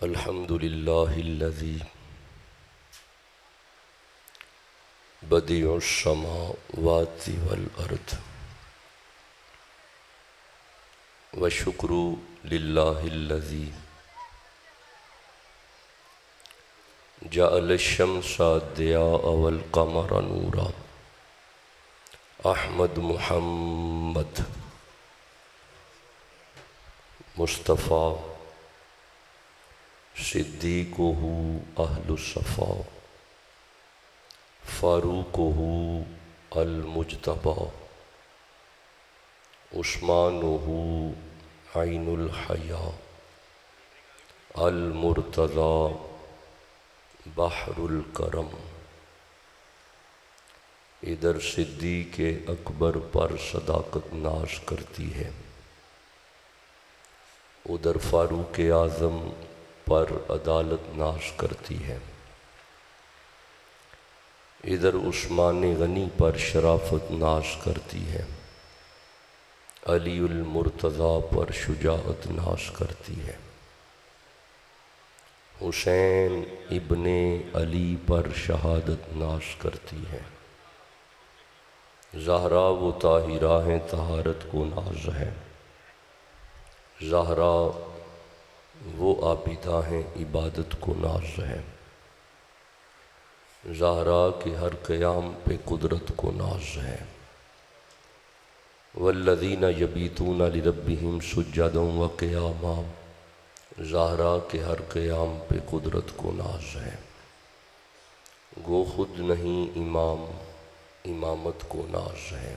الحمد لله الذي بديع السماوات والأرض والشكر لله الذي جعل الشمس ضياء والقمر نورا أحمد محمد مصطفى صدیقہ اہل الصفا فاروقہ المجتبی عثمانہ عین الحیا المرتضی بحر الکرم۔ ادھر صدیق اکبر پر صداقت ناز کرتی ہے، ادھر فاروق اعظم پر عدالت ناز کرتی ہے، ادھر عثمان غنی پر شرافت ناز کرتی ہے، علی المرتضی پر شجاعت ناز کرتی ہے، حسین ابن علی پر شہادت ناز کرتی ہے، زہرا و طاہرہ ہیں طہارت کو ناز ہے، زہرا وہ عابدہ ہیں عبادت کو ناز ہے، زہرا کے ہر قیام پہ قدرت کو ناز ہے، والذین یبیتون لربہم سجدا وقیاما، زہرا کے ہر قیام پہ قدرت کو ناز ہے، گو خود نہیں امام امامت کو ناز ہے،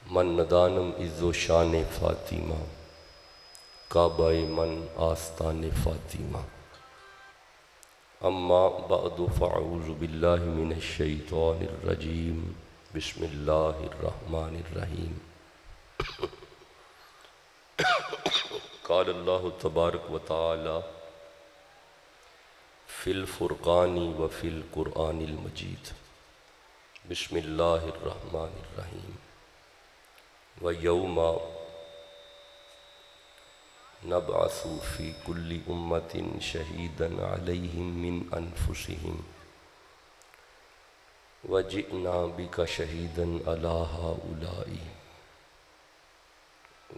من ندانم عز و شان فاطمہ کعبہ من آستان فاطمہ۔ اما بعد فاعوذ باللہ من الشیطان الرجیم، بسم اللہ الرحمن الرحیم۔ قال اللہ تبارک و تعالی فی الفرقان وفی القرآن المجید، بسم اللہ الرحمن الرحیم۔ وَيَوْمَ نبعث فی کل امت شہیدا علیہم من انفسہم وجئنا بک شہیدا علی ہؤلاء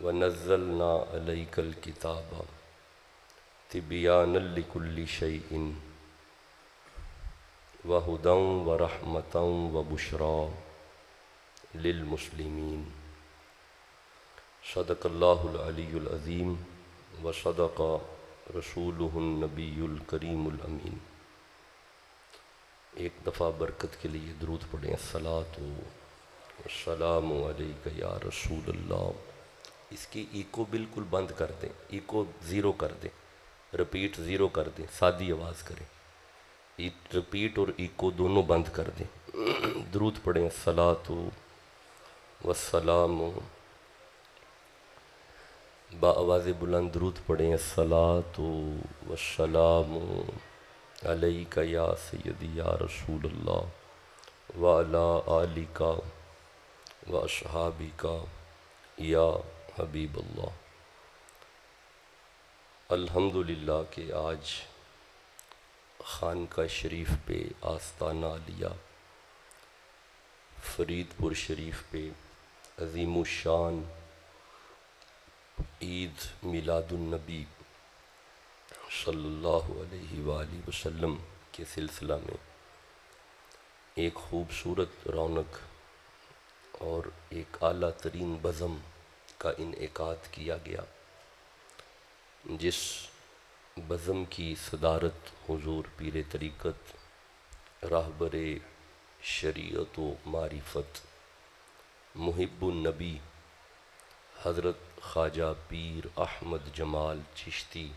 ونزلنا علیک الکتاب تبیانا لکل شیء وہدی ورحمۃ وبشریٰ للمسلمین۔ صدق اللہ العلی العظیم وصدق رسولہ النبی الکریم الامین۔ ایک دفعہ برکت کے لیے درود پڑھیں، الصلاۃ والسلام علیک یا رسول اللہ۔ اس کی ایکو بالکل بند کر دیں، ایکو زیرو کر دیں، رپیٹ زیرو کر دیں، سادی آواز کریں، رپیٹ اور ایکو دونوں بند کر دیں۔ درود پڑھیں، الصلاۃ والسلام، با آواز بلند درود پڑھیں، الصلاۃ والسلام علیک یا سیدی یا رسول اللہ وعلی آلک واصحابک یا حبیب اللہ۔ الحمدللہ کہ آج خانقاہ شریف پہ آستانہ عالیہ فرید پور شریف پہ عظیم الشان عید میلاد النبی صلی اللہ علیہ وآلہ وسلم کے سلسلہ میں ایک خوبصورت رونق اور ایک اعلیٰ ترین بزم کا انعقاد کیا گیا، جس بزم کی صدارت حضور پیر طریقت راہبر شریعت و معرفت محب النبی حضرت خواجہ پیر احمد جمال چشتی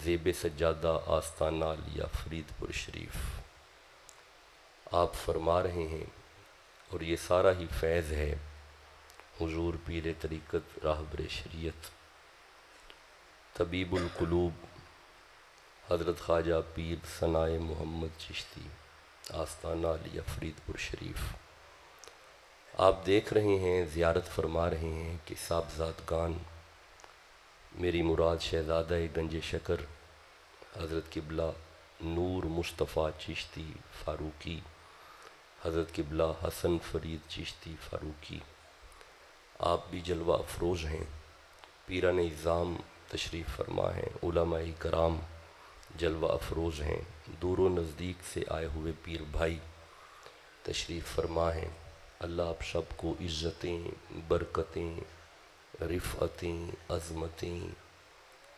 زیب سجادہ آستانہ عالیہ فرید پور شریف آپ فرما رہے ہیں، اور یہ سارا ہی فیض ہے حضور پیر طریقت راہبر شریعت طبیب القلوب حضرت خواجہ پیر ثنائے محمد چشتی آستانہ عالیہ فرید پور شریف۔ آپ دیکھ رہے ہیں، زیارت فرما رہے ہیں کہ صاحبزادگان میری مراد شہزادہ گنج شکر حضرت قبلہ نور مصطفیٰ چشتی فاروقی، حضرت قبلہ حسن فرید چشتی فاروقی، آپ بھی جلوہ افروز ہیں، پیران نظام تشریف فرما ہیں، علماء کرام جلوہ افروز ہیں، دور و نزدیک سے آئے ہوئے پیر بھائی تشریف فرما ہیں۔ اللہ آپ سب کو عزتیں، برکتیں، رفعتیں، عظمتیں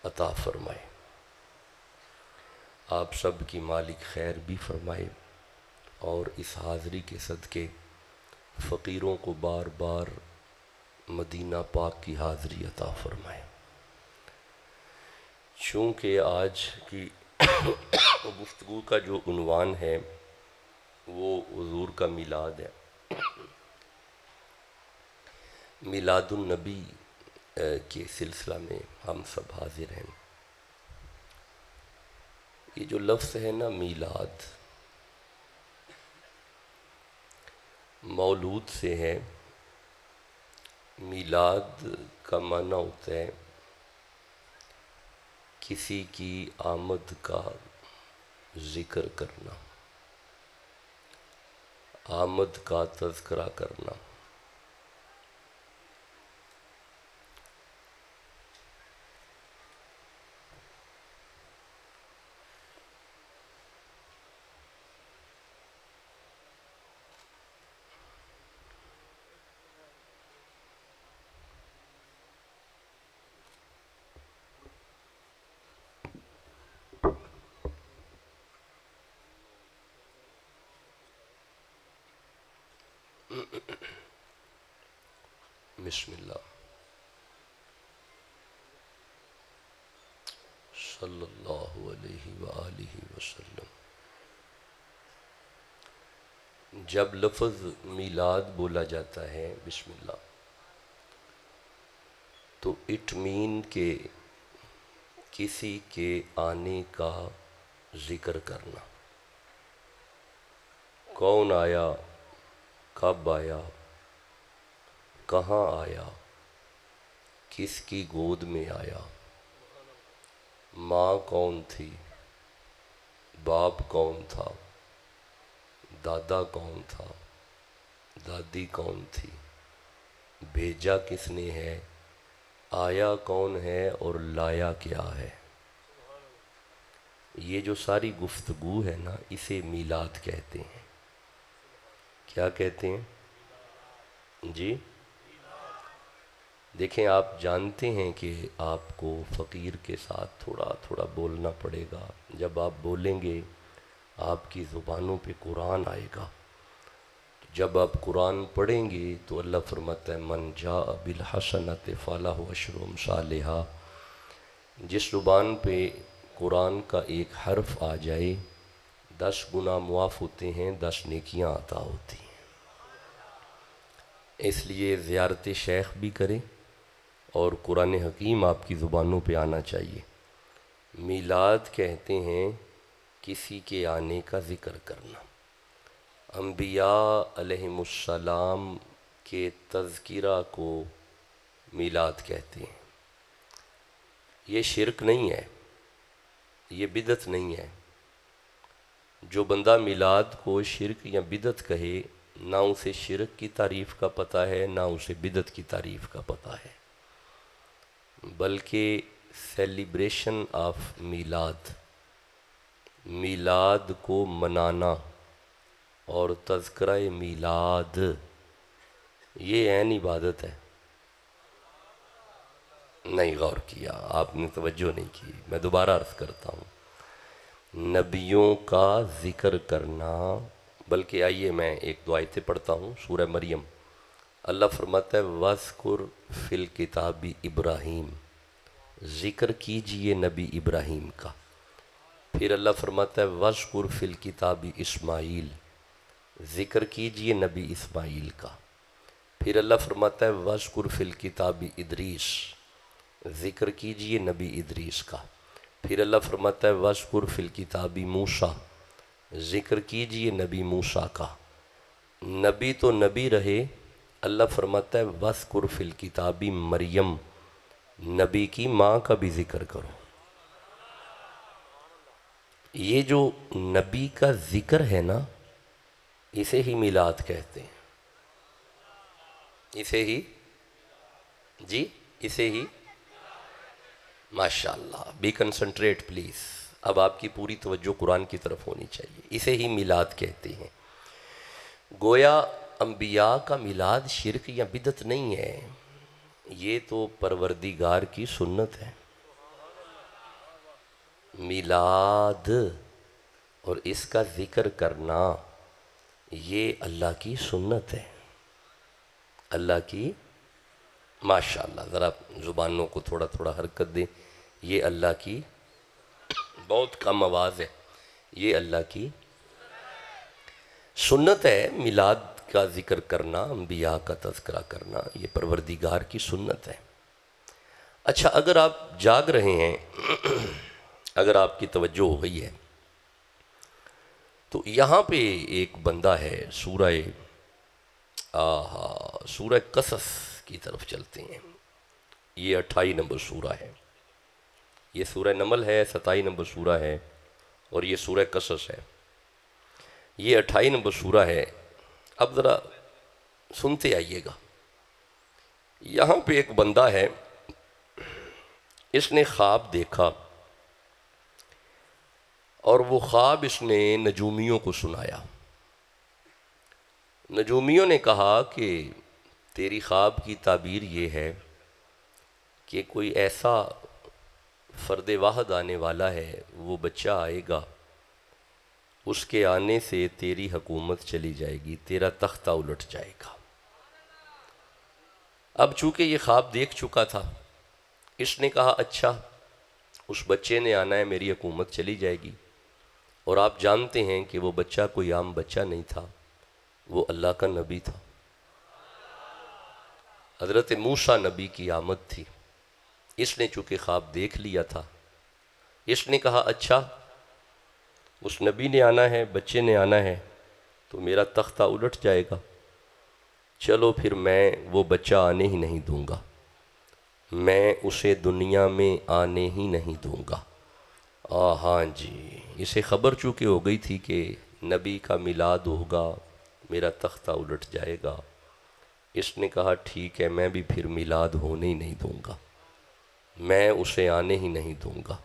عطا فرمائے، آپ سب کی مالک خیر بھی فرمائے، اور اس حاضری کے صدقے فقیروں کو بار بار مدینہ پاک کی حاضری عطا فرمائے۔ چونکہ آج کی گفتگو کا جو عنوان ہے وہ حضور کا میلاد ہے، میلاد النبی کے سلسلہ میں ہم سب حاضر ہیں۔ یہ جو لفظ ہے نا میلاد، مولود سے ہے۔ میلاد کا معنی ہوتا ہے کسی کی آمد کا ذکر کرنا، آمد کا تذکرہ کرنا۔ بسم اللہ، صلی اللہ علیہ وآلہ وسلم۔ جب لفظ میلاد بولا جاتا ہے بسم اللہ، تو اٹ مین کہ کسی کے آنے کا ذکر کرنا۔ کون آیا، کب آیا، کہاں آیا، کس کی گود میں آیا، ماں کون تھی، باپ کون تھا، دادا کون تھا، دادی کون تھی، بھیجا کس نے ہے، آیا کون ہے اور لایا کیا ہے۔ یہ جو ساری گفتگو ہے نا، اسے میلاد کہتے ہیں۔ کیا کہتے ہیں جی؟ دیکھیں، آپ جانتے ہیں کہ آپ کو فقیر کے ساتھ تھوڑا تھوڑا بولنا پڑے گا۔ جب آپ بولیں گے آپ کی زبانوں پہ قرآن آئے گا۔ جب آپ قرآن پڑھیں گے تو اللہ فرماتا ہے من جاء بالحسنۃ فلہ عشر امثالہا۔ جس زبان پہ قرآن کا ایک حرف آ جائے 10 گناہ معاف ہوتے ہیں، 10 نیکیاں عطا ہوتی ہیں۔ اس لیے زیارت شیخ بھی کریں اور قرآن حکیم آپ کی زبانوں پہ آنا چاہیے۔ میلاد کہتے ہیں کسی کے آنے کا ذکر کرنا۔ انبیاء علیہم السلام کے تذکرہ کو میلاد کہتے ہیں۔ یہ شرک نہیں ہے، یہ بدعت نہیں ہے۔ جو بندہ میلاد کو شرک یا بدعت کہے، نہ اسے شرک کی تعریف کا پتہ ہے، نہ اسے بدعت کی تعریف کا پتہ ہے، بلکہ سیلیبریشن آف میلاد، میلاد کو منانا اور تذکرہ میلاد، یہ عین عبادت ہے۔ نہیں غور کیا آپ نے، توجہ نہیں کی، میں دوبارہ عرض کرتا ہوں۔ نبیوں کا ذکر کرنا، بلکہ آئیے میں ایک دو آیتیں پڑھتا ہوں۔ سورہ مریم، اللہ فرماتا ہے وَاذْكُرْ فِي الْكِتَابِ ابراہیم، ذکر کیجئے نبی ابراہیم کا۔ پھر اللہ فرماتا ہے وَاذْكُرْ فِي الْكِتَابِ اسماعیل، ذکر کیجئے نبی اسماعیل کا۔ پھر اللہ فرماتا ہے وَاذْكُرْ فِي الْكِتَابِ ادریس، ذکر کیجئے نبی ادریس کا۔ پھر اللہ فرماتا ہے وَاذْكُرْ فِي الْكِتَابِ موسیٰ، ذکر کیجئے نبی موسیٰ کا۔ نبی تو نبی رہے، اللہ فرماتا ہے وَاذْكُرْ فِي الْكِتَابِ مریم، نبی کی ماں کا بھی ذکر کرو۔ یہ جو نبی کا ذکر ہے نا، اسے ہی میلاد کہتے ہیں، اسے ہی جی اسے ہی ماشاءاللہ بی کنسنٹریٹ پلیز، اب آپ کی پوری توجہ قرآن کی طرف ہونی چاہیے، اسے ہی میلاد کہتے ہیں۔ گویا انبیاء کا میلاد شرک یا بدعت نہیں ہے، یہ تو پروردگار کی سنت ہے۔ میلاد اور اس کا ذکر کرنا یہ اللہ کی سنت ہے، اللہ کی ماشاءاللہ، ذرا زبانوں کو تھوڑا تھوڑا حرکت دیں، یہ اللہ کی بہت کم آواز ہے، یہ اللہ کی سنت ہے۔ میلاد کا ذکر کرنا، انبیاء کا تذکرہ کرنا، یہ پروردگار کی سنت ہے۔ اچھا، اگر آپ جاگ رہے ہیں، اگر آپ کی توجہ ہو گئی ہے تو یہاں پہ ایک بندہ ہے، سورہ قصص کی طرف چلتے ہیں۔ یہ 28 نمبر سورہ ہے، یہ سورہ نمل ہے، 27 نمبر سورہ ہے، اور یہ سورہ قصص ہے، یہ 28 نمبر سورہ ہے۔ اب ذرا سنتے آئیے گا۔ یہاں پہ ایک بندہ ہے، اس نے خواب دیکھا اور وہ خواب اس نے نجومیوں کو سنایا۔ نجومیوں نے کہا کہ تیری خواب کی تعبیر یہ ہے کہ کوئی ایسا فرد واحد آنے والا ہے، وہ بچہ آئے گا، اس کے آنے سے تیری حکومت چلی جائے گی، تیرا تختہ الٹ جائے گا۔ اب چونکہ یہ خواب دیکھ چکا تھا، اس نے کہا اچھا، اس بچے نے آنا ہے، میری حکومت چلی جائے گی۔ اور آپ جانتے ہیں کہ وہ بچہ کوئی عام بچہ نہیں تھا، وہ اللہ کا نبی تھا، حضرت موسیٰ نبی کی آمد تھی۔ اس نے چونکہ خواب دیکھ لیا تھا، اس نے کہا اچھا، اس نبی نے آنا ہے، بچے نے آنا ہے، تو میرا تختہ الٹ جائے گا، چلو پھر میں وہ بچہ آنے ہی نہیں دوں گا، میں اسے دنیا میں آنے ہی نہیں دوں گا۔ ہاں جی، اسے خبر چونکہ ہو گئی تھی کہ نبی کا میلاد ہوگا، میرا تختہ الٹ جائے گا، اس نے کہا ٹھیک ہے، میں بھی پھر میلاد ہونے ہی نہیں دوں گا، میں اسے آنے ہی نہیں دوں گا،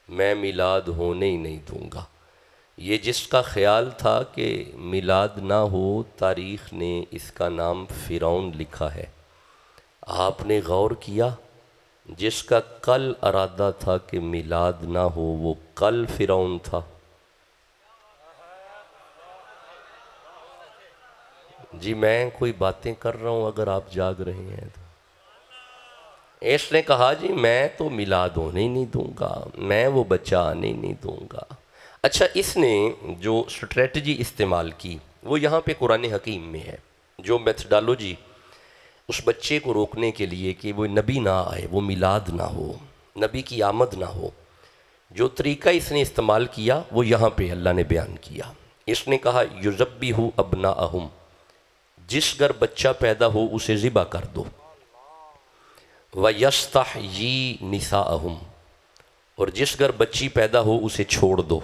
میں میلاد ہونے ہی نہیں دوں گا۔ یہ جس کا خیال تھا کہ میلاد نہ ہو، تاریخ نے اس کا نام فرعون لکھا ہے۔ آپ نے غور کیا، جس کا کل ارادہ تھا کہ میلاد نہ ہو، وہ کل فرعون تھا۔ جی میں کوئی باتیں کر رہا ہوں، اگر آپ جاگ رہے ہیں تو۔ اس نے کہا جی میں تو میلاد ہونے ہی نہیں دوں گا، میں وہ بچہ آنے ہی نہیں دوں گا۔ اچھا، اس نے جو سٹریٹجی استعمال کی وہ یہاں پہ قرآن حکیم میں ہے، جو میتھڈالوجی اس بچے کو روکنے کے لیے کہ وہ نبی نہ آئے، وہ میلاد نہ ہو، نبی کی آمد نہ ہو، جو طریقہ اس نے استعمال کیا وہ یہاں پہ اللہ نے بیان کیا۔ اس نے کہا یذبح ابناءہم، جس گھر بچہ پیدا ہو اسے ذبح کر دو، وَيَسْتَحْيِي نِسَاءَهُمْ، اور جس گھر بچی پیدا ہو اسے چھوڑ دو،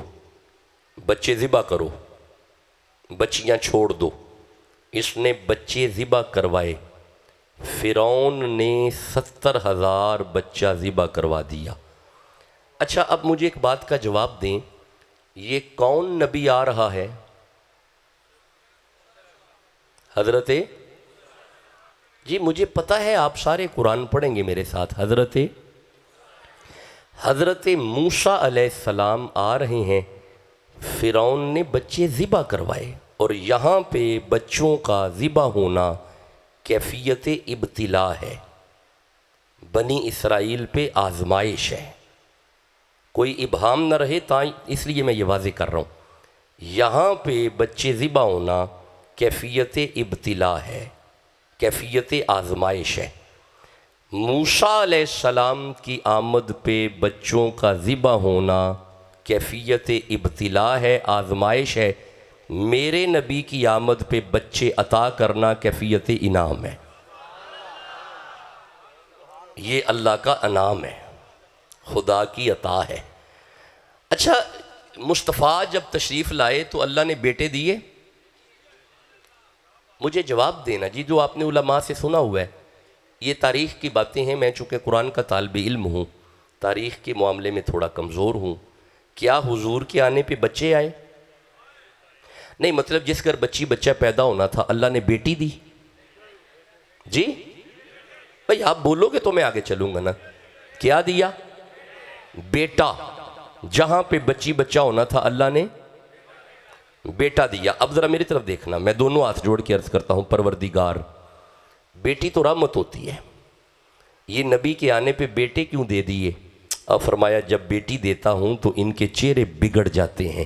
بچے ذبح کرو، بچیاں چھوڑ دو۔ اس نے بچے ذبح کروائے، فرعون نے 70,000 بچہ ذبح کروا دیا۔ اچھا، اب مجھے ایک بات کا جواب دیں، یہ کون نبی آ رہا ہے؟ حضرت جی مجھے پتہ ہے آپ سارے قرآن پڑھیں گے میرے ساتھ۔ حضرت موسیٰ علیہ السلام آ رہے ہیں، فرعون نے بچے ذبح کروائے، اور یہاں پہ بچوں کا ذبح ہونا کیفیت ابتلا ہے، بنی اسرائیل پہ آزمائش ہے، کوئی ابہام نہ رہے، اس لیے میں یہ واضح کر رہا ہوں، یہاں پہ بچے ذبح ہونا کیفیت ابتلا ہے، کیفیت آزمائش ہے۔ موسیٰ علیہ السلام کی آمد پہ بچوں کا ذبح ہونا کیفیت ابتلا ہے، آزمائش ہے۔ میرے نبی کی آمد پہ بچے عطا کرنا کیفیت انعام ہے۔ یہ اللہ کا انعام ہے، خدا کی عطا ہے۔ اچھا، مصطفیٰ جب تشریف لائے تو اللہ نے بیٹے دیے؟ مجھے جواب دینا جی، جو آپ نے علماء سے سنا ہوا ہے، یہ تاریخ کی باتیں ہیں، میں چونکہ قرآن کا طالب علم ہوں، تاریخ کے معاملے میں تھوڑا کمزور ہوں۔ کیا حضور کے آنے پہ بچے آئے؟ نہیں، مطلب جس گھر بچہ پیدا ہونا تھا اللہ نے بیٹی دی؟ جی بھئی آپ بولو گے تو میں آگے چلوں گا نا۔ کیا دیا؟ بیٹا۔ جہاں پہ بچہ ہونا تھا اللہ نے بیٹا دیا۔ اب ذرا میری طرف دیکھنا، میں دونوں ہاتھ جوڑ کے عرض کرتا ہوں، پروردگار، بیٹی تو رحمت ہوتی ہے، یہ نبی کے آنے پہ بیٹے کیوں دے دیے؟ اب فرمایا جب بیٹی دیتا ہوں تو ان کے چہرے بگڑ جاتے ہیں،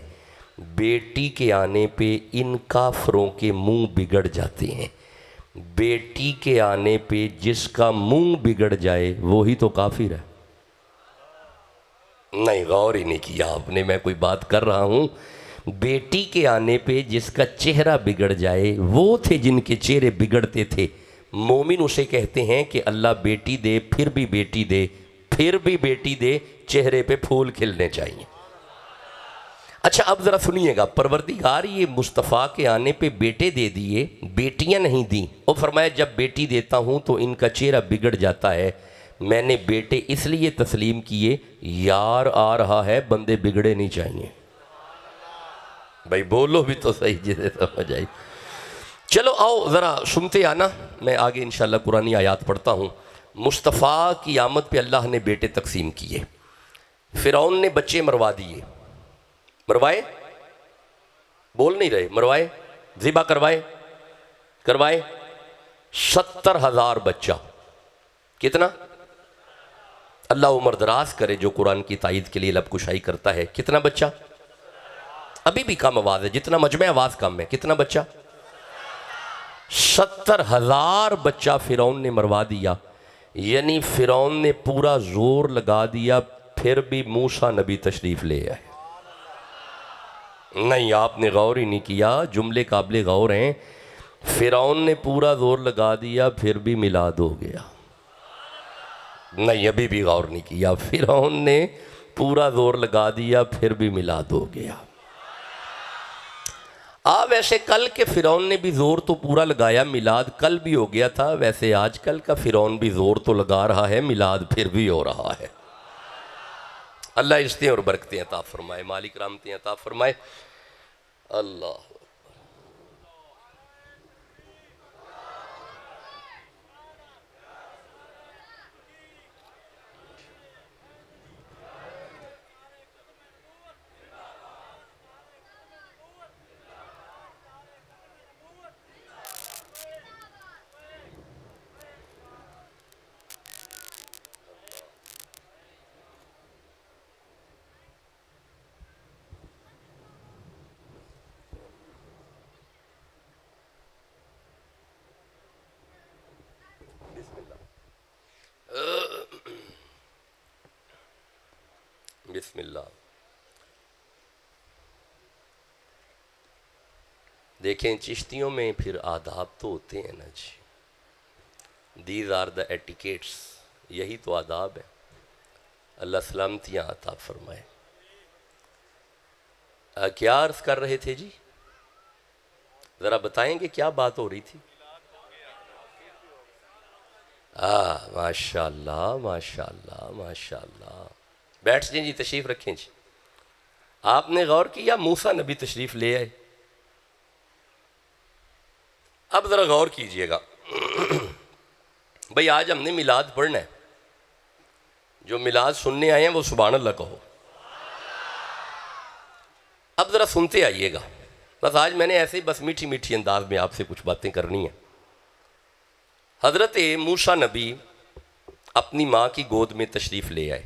بیٹی کے آنے پہ ان کافروں کے منہ بگڑ جاتے ہیں۔ بیٹی کے آنے پہ جس کا منہ بگڑ جائے وہی تو کافر ہے۔ نہیں، غور ہی نہیں کیا آپ نے، میں کوئی بات کر رہا ہوں۔ بیٹی کے آنے پہ جس کا چہرہ بگڑ جائے وہ تھے جن کے چہرے بگڑتے تھے۔ مومن اسے کہتے ہیں کہ اللہ بیٹی دے، پھر بھی بیٹی دے، پھر بھی بیٹی دے، چہرے پہ پھول کھلنے چاہیے۔ اچھا اب ذرا سنیے گا، پروردگار یہ مصطفیٰ کے آنے پہ بیٹے دے دیے، بیٹیاں نہیں دیں، اور فرمایا جب بیٹی دیتا ہوں تو ان کا چہرہ بگڑ جاتا ہے۔ میں نے بیٹے اس لیے تسلیم کیے، یار آ رہا ہے، بندے بگڑے نہیں چاہیے۔ بھائی بولو بھی تو صحیح، جسے سمجھ آئی۔ چلو آؤ ذرا سنتے آنا، میں آگے انشاءاللہ قرآنی آیات پڑھتا ہوں۔ مصطفیٰ کی آمد پہ اللہ نے بیٹے تقسیم کیے، فرعون نے بچے مروا دیے۔ مروائے؟ بول نہیں رہے، مروائے؟ ذبح کروائے 70,000 بچہ۔ کتنا؟ اللہ عمر دراز کرے جو قرآن کی تائید کے لیے لب کشائی کرتا ہے۔ کتنا بچہ؟ ابھی بھی کم آواز ہے، جتنا مجمع آواز کم ہے۔ کتنا بچہ؟ 70,000 بچہ فرعون نے مروا دیا، یعنی فرعون نے پورا زور لگا دیا، پھر بھی موسیٰ نبی تشریف لے آئے۔ نہیں، آپ نے غور ہی نہیں کیا، جملے قابل غور ہیں۔ فرعون نے پورا زور لگا دیا، پھر بھی میلاد ہو گیا۔ نہیں، ابھی بھی غور نہیں کیا، فرعون نے پورا زور لگا دیا، پھر بھی میلاد ہو گیا۔ ویسے کل کے فرعون نے بھی زور تو پورا لگایا، میلاد کل بھی ہو گیا تھا، ویسے آج کل کا فرعون بھی زور تو لگا رہا ہے، میلاد پھر بھی ہو رہا ہے۔ اللہ عزتیں اور برکتیں عطا فرمائے، مالک رحمتیں عطا فرمائے۔ اللہ بسم اللہ۔ دیکھیں چشتیوں میں پھر آداب تو ہوتے ہیں نا جی، دیز آر دا ایٹیکیٹس، یہی تو آداب ہے۔ اللہ سلامتیاں عطا فرمائے۔ کیا عرض کر رہے تھے جی؟ ذرا بتائیں گے کیا بات ہو رہی تھی؟ ماشاءاللہ ماشاءاللہ ماشاءاللہ۔ بیٹھ جائیں جی، تشریف رکھیں جی۔ آپ نے غور کیا موسیٰ نبی تشریف لے آئے؟ اب ذرا غور کیجئے گا، بھئی آج ہم نے میلاد پڑھنا ہے، جو میلاد سننے آئے ہیں وہ سبحان اللہ کہو۔ اب ذرا سنتے آئیے گا، بس آج میں نے ایسے ہی بس میٹھی میٹھی انداز میں آپ سے کچھ باتیں کرنی ہیں۔ حضرت موسیٰ نبی اپنی ماں کی گود میں تشریف لے آئے۔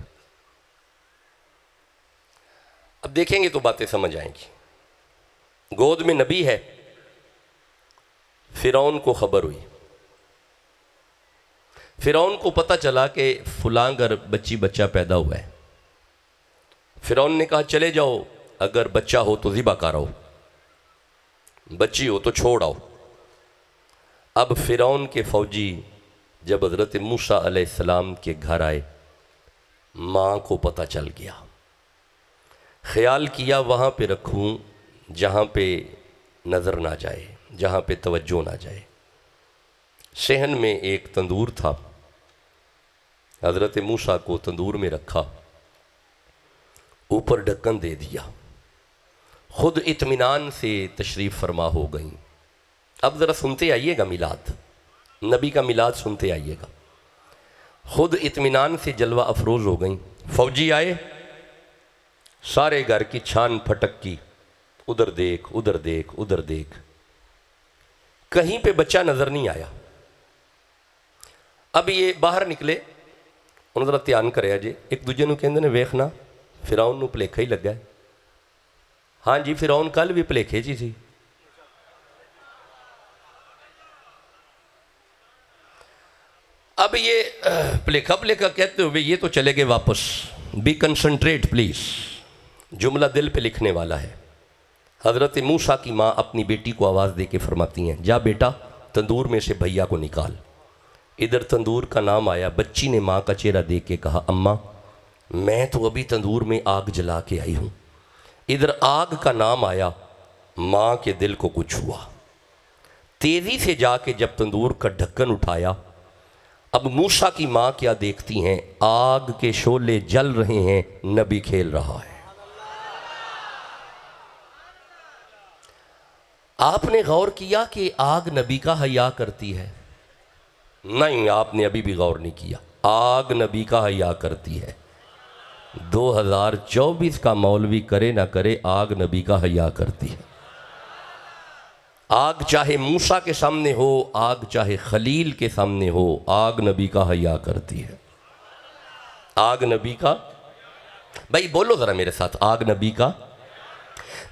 اب دیکھیں گے تو باتیں سمجھ آئیں گی۔ گود میں نبی ہے، فرعون کو خبر ہوئی، فرعون کو پتہ چلا کہ فلاں گھر بچہ پیدا ہوا ہے۔ فرعون نے کہا چلے جاؤ، اگر بچہ ہو تو ذبح کراؤ، بچی ہو تو چھوڑ آؤ۔ اب فرعون کے فوجی جب حضرت موسیٰ علیہ السلام کے گھر آئے ماں کو پتہ چل گیا، خیال کیا وہاں پہ رکھوں جہاں پہ نظر نہ جائے، جہاں پہ توجہ نہ جائے۔ صحن میں ایک تندور تھا، حضرت موسیٰ کو تندور میں رکھا، اوپر ڈھکن دے دیا، خود اطمینان سے تشریف فرما ہو گئیں۔ اب ذرا سنتے آئیے گا میلاد، نبی کا میلاد سنتے آئیے گا۔ خود اطمینان سے جلوہ افروز ہو گئیں۔ فوجی آئے، سارے گھر کی چھان پھٹک کی، ادھر دیکھ ادھر دیکھ ادھر دیکھ، کہیں پہ بچہ نظر نہیں آیا۔ اب یہ باہر نکلے، انہوں ذرا دھیان کریا جی، ایک دوجے نو کہندے نے ویکھنا فرعون نو پلیکھا ہی لگا ہے۔ ہاں جی، فرعون کل بھی پلیکھے جی سی۔ اب یہ پلیکھا کہتے ہوئے یہ تو چلے گئے واپس۔ بی کنسنٹریٹ پلیز، جملہ دل پہ لکھنے والا ہے۔ حضرت موسیٰ کی ماں اپنی بیٹی کو آواز دے کے فرماتی ہیں، جا بیٹا تندور میں سے بھیا کو نکال۔ ادھر تندور کا نام آیا، بچی نے ماں کا چہرہ دیکھ کے کہا، اماں میں تو ابھی تندور میں آگ جلا کے آئی ہوں۔ ادھر آگ کا نام آیا، ماں کے دل کو کچھ ہوا، تیزی سے جا کے جب تندور کا ڈھکن اٹھایا، اب موسیٰ کی ماں کیا دیکھتی ہیں، آگ کے شعلے جل رہے ہیں، نبی کھیل رہا ہے۔ آپ نے غور کیا کہ آگ نبی کا حیا کرتی ہے؟ نہیں، آپ نے ابھی بھی غور نہیں کیا۔ آگ نبی کا حیا کرتی ہے۔ 2024 کا مولوی کرے نہ کرے، آگ نبی کا حیا کرتی ہے۔ آگ چاہے موسیٰ کے سامنے ہو، آگ چاہے خلیل کے سامنے ہو، آگ نبی کا حیا کرتی ہے۔ آگ نبی کا، بھائی بولو ذرا میرے ساتھ، آگ نبی کا۔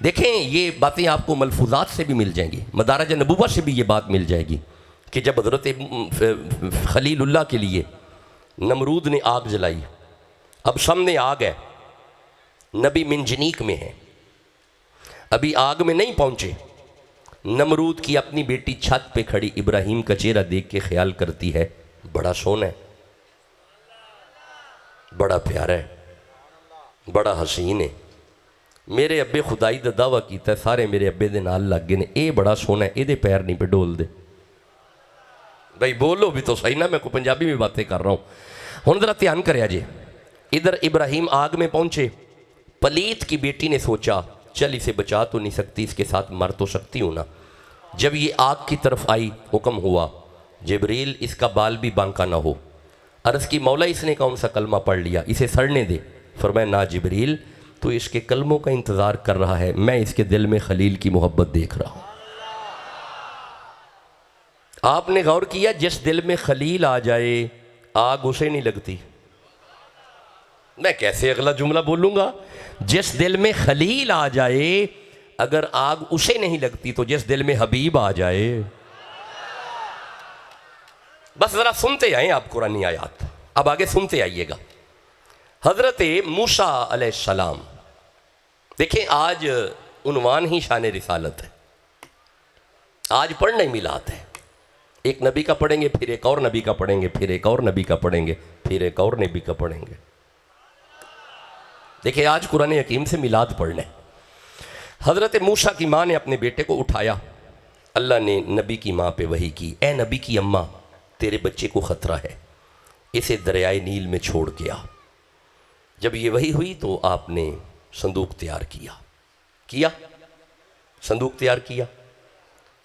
دیکھیں یہ باتیں آپ کو ملفوظات سے بھی مل جائیں گی، مدارج نبوہ سے بھی یہ بات مل جائے گی کہ جب حضرت خلیل اللہ کے لیے نمرود نے آگ جلائی، اب سامنے آگ ہے، نبی منجنیک میں ہے، ابھی آگ میں نہیں پہنچے۔ نمرود کی اپنی بیٹی چھت پہ کھڑی ابراہیم کا چہرہ دیکھ کے خیال کرتی ہے، بڑا سونا ہے، بڑا پیارا ہے، بڑا حسین ہے، میرے ابے خدائی دا دعویٰ کیتا ہے، سارے میرے ابے دے نال لگ گئے نے، اے بڑا سونا ہے، اے دے پیر نہیں پہ ڈول دے۔ بھائی بولو بھی تو صحیح نا، میں کو پنجابی میں باتیں کر رہا ہوں۔ ہن ذرا دھیان کریا جی، ادھر ابراہیم آگ میں پہنچے، پلیت کی بیٹی نے سوچا چل اسے بچا تو نہیں سکتی، اس کے ساتھ مر تو سکتی ہوں نا۔ جب یہ آگ کی طرف آئی، حکم ہوا جبریل اس کا بال بھی بانکا نہ ہو۔ عرض کی مولا اس نے کون سا کلمہ پڑھ لیا، اسے سڑنے دے۔ فرمایا نا جبریل، تو اس کے کلموں کا انتظار کر رہا ہے، میں اس کے دل میں خلیل کی محبت دیکھ رہا ہوں۔ آپ نے غور کیا جس دل میں خلیل آ جائے آگ اسے نہیں لگتی؟ میں کیسے اگلا جملہ بولوں گا؟ جس دل میں خلیل آ جائے اگر آگ اسے نہیں لگتی تو جس دل میں حبیب آ جائے۔ بس ذرا سنتے آئیں آپ قرآنی آیات، اب آگے سنتے آئیے گا۔ حضرت موسیٰ علیہ السلام، دیکھیں آج عنوان ہی شان رسالت ہے، آج پڑھنا ہی میلاد ہے۔ ایک نبی کا پڑھیں گے، پھر ایک اور نبی کا پڑھیں گے، پھر ایک اور نبی کا پڑھیں گے، پھر ایک اور نبی کا پڑھیں گے۔ دیکھیں آج قرآن حکیم سے میلاد پڑھنا ہے۔ حضرت موسیٰ کی ماں نے اپنے بیٹے کو اٹھایا، اللہ نے نبی کی ماں پہ وحی کی، اے نبی کی اماں تیرے بچے کو خطرہ ہے، اسے دریائے نیل میں چھوڑ کے آ۔ جب یہ وحی ہوئی تو آپ نے صندوق تیار کیا، صندوق تیار کیا،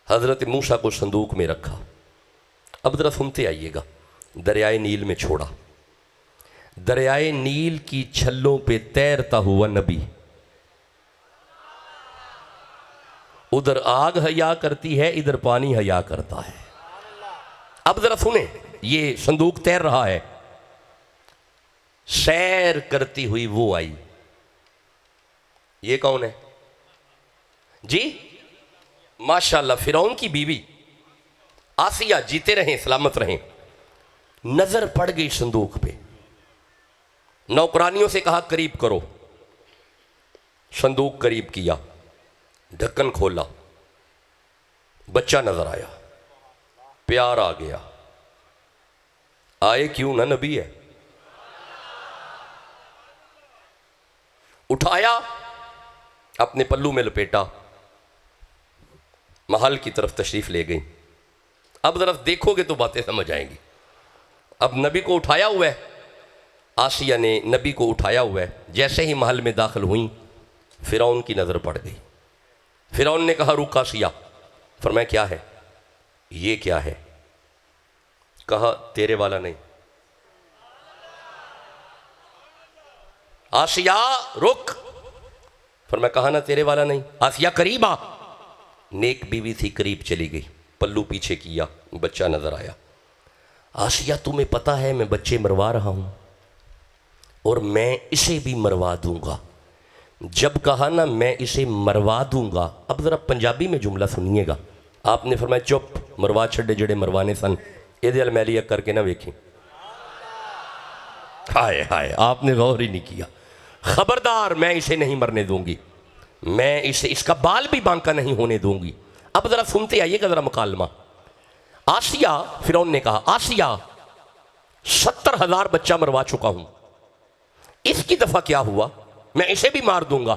حضرت موسیٰ کو صندوق میں رکھا۔ اب ذرا سنتے آئیے گا، دریائے نیل میں چھوڑا، دریائے نیل کی چھلوں پہ تیرتا ہوا نبی، ادھر آگ حیا کرتی ہے، ادھر پانی حیا کرتا ہے۔ اب ذرا سنیں، یہ صندوق تیر رہا ہے، سیر کرتی ہوئی وہ آئی، یہ کون ہے جی؟ ماشاءاللہ فرعون کی بیوی آسیہ، جیتے رہیں سلامت رہیں۔ نظر پڑ گئی صندوق پہ، نوکرانیوں سے کہا قریب کرو، صندوق قریب کیا، ڈھکن کھولا، بچہ نظر آیا، پیار آ گیا، آئے کیوں نہ، نبی ہے. اٹھایا، اپنے پلو میں لپیٹا، محل کی طرف تشریف لے گئی. اب ذرا دیکھو گے تو باتیں سمجھ آئیں گی. اب نبی کو اٹھایا ہوا ہے، آسیہ نے نبی کو اٹھایا ہوا ہے. جیسے ہی محل میں داخل ہوئیں فرعون کی نظر پڑ گئی. فرعون نے کہا رک آسیہ. فرمایا کیا ہے؟ یہ کیا ہے؟ کہا تیرے والا نہیں. آسیہ رک. فرمایا کہا نا تیرے والا نہیں. آسیہ قریب آ. نیک بیوی تھی، قریب چلی گئی، پلو پیچھے کیا، بچہ نظر آیا. آسیہ تمہیں پتہ ہے میں بچے مروا رہا ہوں اور میں اسے بھی مروا دوں گا. جب کہا نا میں اسے مروا دوں گا، اب ذرا پنجابی میں جملہ سنیے گا. آپ نے فرمایا چپ، مروا چھڑے جڑے مروانے سن یہ المیلیہ کر کے نہ ویکھیں. ہائے ہائے، آپ نے غور ہی نہیں کیا. خبردار، میں اسے نہیں مرنے دوں گی، میں اسے اس کا بال بھی بانکا نہیں ہونے دوں گی. اب ذرا سنتے آئیے گا ذرا مکالمہ. آسیہ، فرعون نے کہا آسیہ 70,000 بچہ مروا چکا ہوں، اس کی دفعہ کیا ہوا؟ میں اسے بھی مار دوں گا.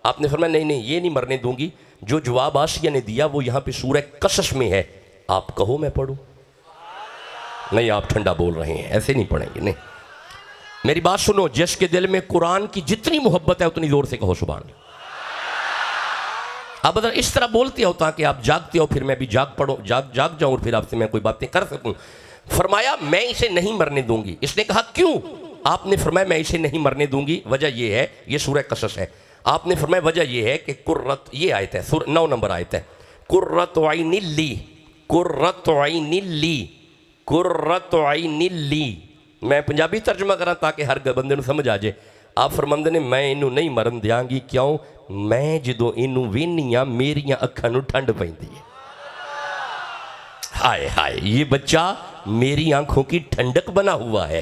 آپ نے فرمایا نہیں نہیں، یہ نہیں مرنے دوں گی. جو جواب آسیہ نے دیا وہ یہاں پہ سورہ قصص میں ہے. آپ کہو میں پڑھوں؟ نہیں، آپ ٹھنڈا بول رہے ہیں، ایسے نہیں پڑھیں گے. نہیں، میری بات سنو، جس کے دل میں قرآن کی جتنی محبت ہے اتنی زور سے کہو سبحان اللہ. اب اگر اس طرح بولتے ہو تاکہ آپ جاگتے ہو، پھر میں بھی جاگ جاؤں اور پھر آپ سے میں کوئی باتیں کر سکوں. فرمایا میں اسے نہیں مرنے دوں گی. اس نے کہا کیوں؟ آپ نے فرمایا میں اسے نہیں مرنے دوں گی، وجہ یہ ہے، یہ سورہ قصص ہے. آپ نے فرمایا وجہ یہ ہے کہ قرۃ، یہ آیت ہے 9 نمبر آیت ہے، قرۃ عین لی، قرۃ عین لی، قرۃ عین لی. میں پنجابی ترجمہ کراں تاکہ ہر بندے نوں سمجھ آ جائے. آپ فرماندے نے میں انہوں نہیں مرن دیاں گی. کیوں؟ میں جدوں انہوں وینیاں میریاں اکھاں نوں ٹھنڈ پیندی ہے. ہائے ہائے، یہ بچہ میری آنکھوں کی ٹھنڈک بنا ہوا ہے،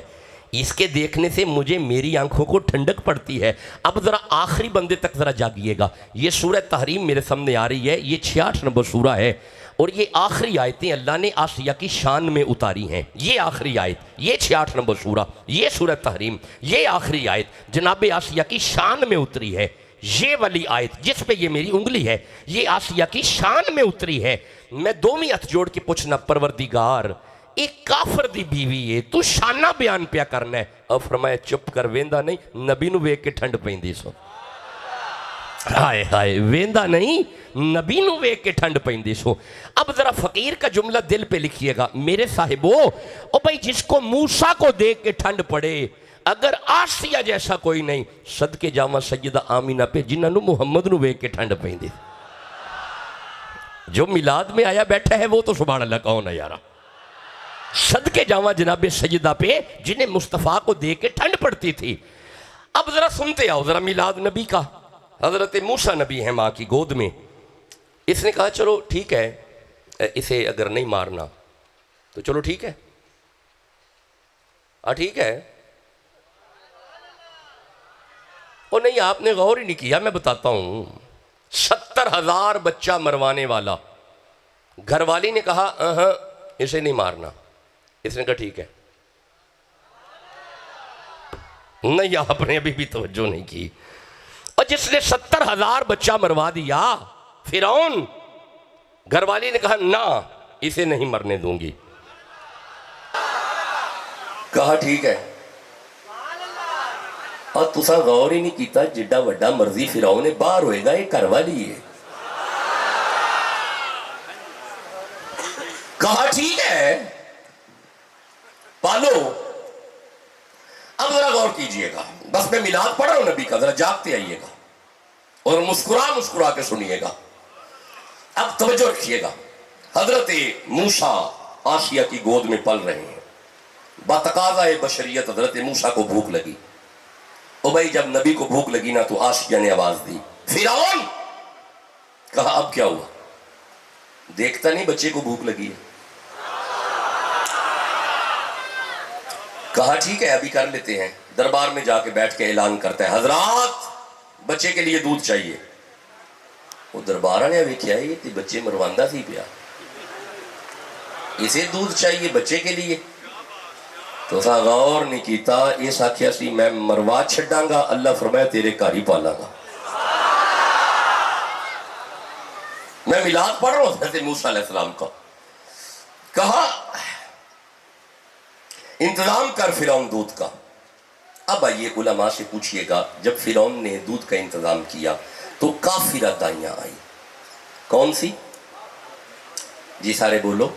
اس کے دیکھنے سے مجھے میری آنکھوں کو ٹھنڈک پڑتی ہے. اب ذرا آخری بندے تک ذرا جاگیے گا. یہ سورہ تحریم میرے سامنے آ رہی ہے، یہ 66 نمبر سورہ ہے اور یہ آخری آیتیں اللہ نے آسیہ کی شان میں اتاری ہیں. یہ آخری آیت، یہ 66 نمبر سورہ، یہ سورہ تحریم، یہ آخری آیت جناب آسیہ کی شان میں اتری ہے. یہ والی آیت جس پہ یہ میری انگلی ہے یہ آسیہ کی شان میں اتری ہے. میں دومی ہاتھ جوڑ کے پوچھنا پروردگار، ایک کافر دی بیوی ہے، تو شانہ بیان پیا کرنا ہے. اور فرمایا چپ کر، ویندا نہیں، نبی نو ویکھ کے ٹھنڈ پیندی سو. ہائے ہائے، ویندا نہیں، نبی نو ویکھ کے ٹھنڈ پیندی سو. اب ذرا فقیر کا جملہ دل پہ لکھیے گا میرے صاحبو. او بھائی جس کو موسیٰ کو دیکھ کے ٹھنڈ پڑے، اگر آسیہ جیسا کوئی نہیں، صدقے جاواں سیدہ آمینہ پہ جنہاں نو محمد نو ویکھ کے ٹھنڈ پیندی. جو میلاد میں آیا بیٹھا ہے وہ تو سبحان اللہ کون ہے یارا. صدقے جاواں جناب سیدہ پہ جنہیں مصطفیٰ کو دیکھ کے ٹھنڈ پڑتی تھی. اب ذرا سنتے آؤ ذرا میلاد نبی کا. حضرت موسیٰ نبی ہیں ماں کی گود میں. اس نے کہا چلو ٹھیک ہے، اسے اگر نہیں مارنا تو چلو ٹھیک ہے، ٹھیک ہے. اور نہیں، آپ نے غور ہی نہیں کیا، میں بتاتا ہوں. 70,000 بچہ مروانے والا، گھر والی نے کہا اسے نہیں مارنا. اس نے کہا ٹھیک ہے. نہیں، آپ نے ابھی بھی توجہ نہیں کی. اور جس نے 70,000 بچہ مروا دیا فرعون، گھر والی نے کہا نہ، اسے نہیں مرنے دوں گی. کہا ٹھیک ہے. اور تسا غور ہی نہیں کیتا، جڈا وڈا مرضی فرعون ہے، باہر ہوئے گا، یہ گھر والی ہے. کہا ٹھیک ہے پالو. اب ذرا غور کیجئے گا، بس میں میلاد پڑھ رہا ہوں نبی کا، ذرا جاگتے آئیے گا اور مسکرا کے سنیے گا. اب توجہ رکھیے گا. حضرت موسیٰ آسیہ کی گود میں پل رہے ہیں. بتقاضۂ بشریت حضرت موسیٰ کو بھوک لگی. او بھائی جب نبی کو بھوک لگی نا تو آسیہ نے آواز دی فرعون. کہا اب کیا ہوا؟ دیکھتا نہیں بچے کو بھوک لگی ہے. کہا ٹھیک ہے ابھی کر لیتے ہیں. دربار میں جا کے بیٹھ کے اعلان کرتا ہے حضرات بچے کے لیے دودھ چاہیے. وہ دربارہ نے ابھی کیا ہے یہ تھی بچے مرواندہ سی پیا، اسے دودھ چاہیے بچے کے لیے. تو سا غور نہیں کیتا، اس آکھیا سی میں مروا چھڑاں گا، اللہ فرمایا تیرے گھر ہی پالاں گا۔ میں میلاد پڑھ رہا ہوں حضرت موسیٰ علیہ السلام کا، کہا انتظام کر فرعون دودھ کا۔ اب آئیے علماء سے پوچھئے گا، جب فرعون نے دودھ کا انتظام کیا تو کافرہ دائیاں آئی، کون سی؟ جی سارے بولو،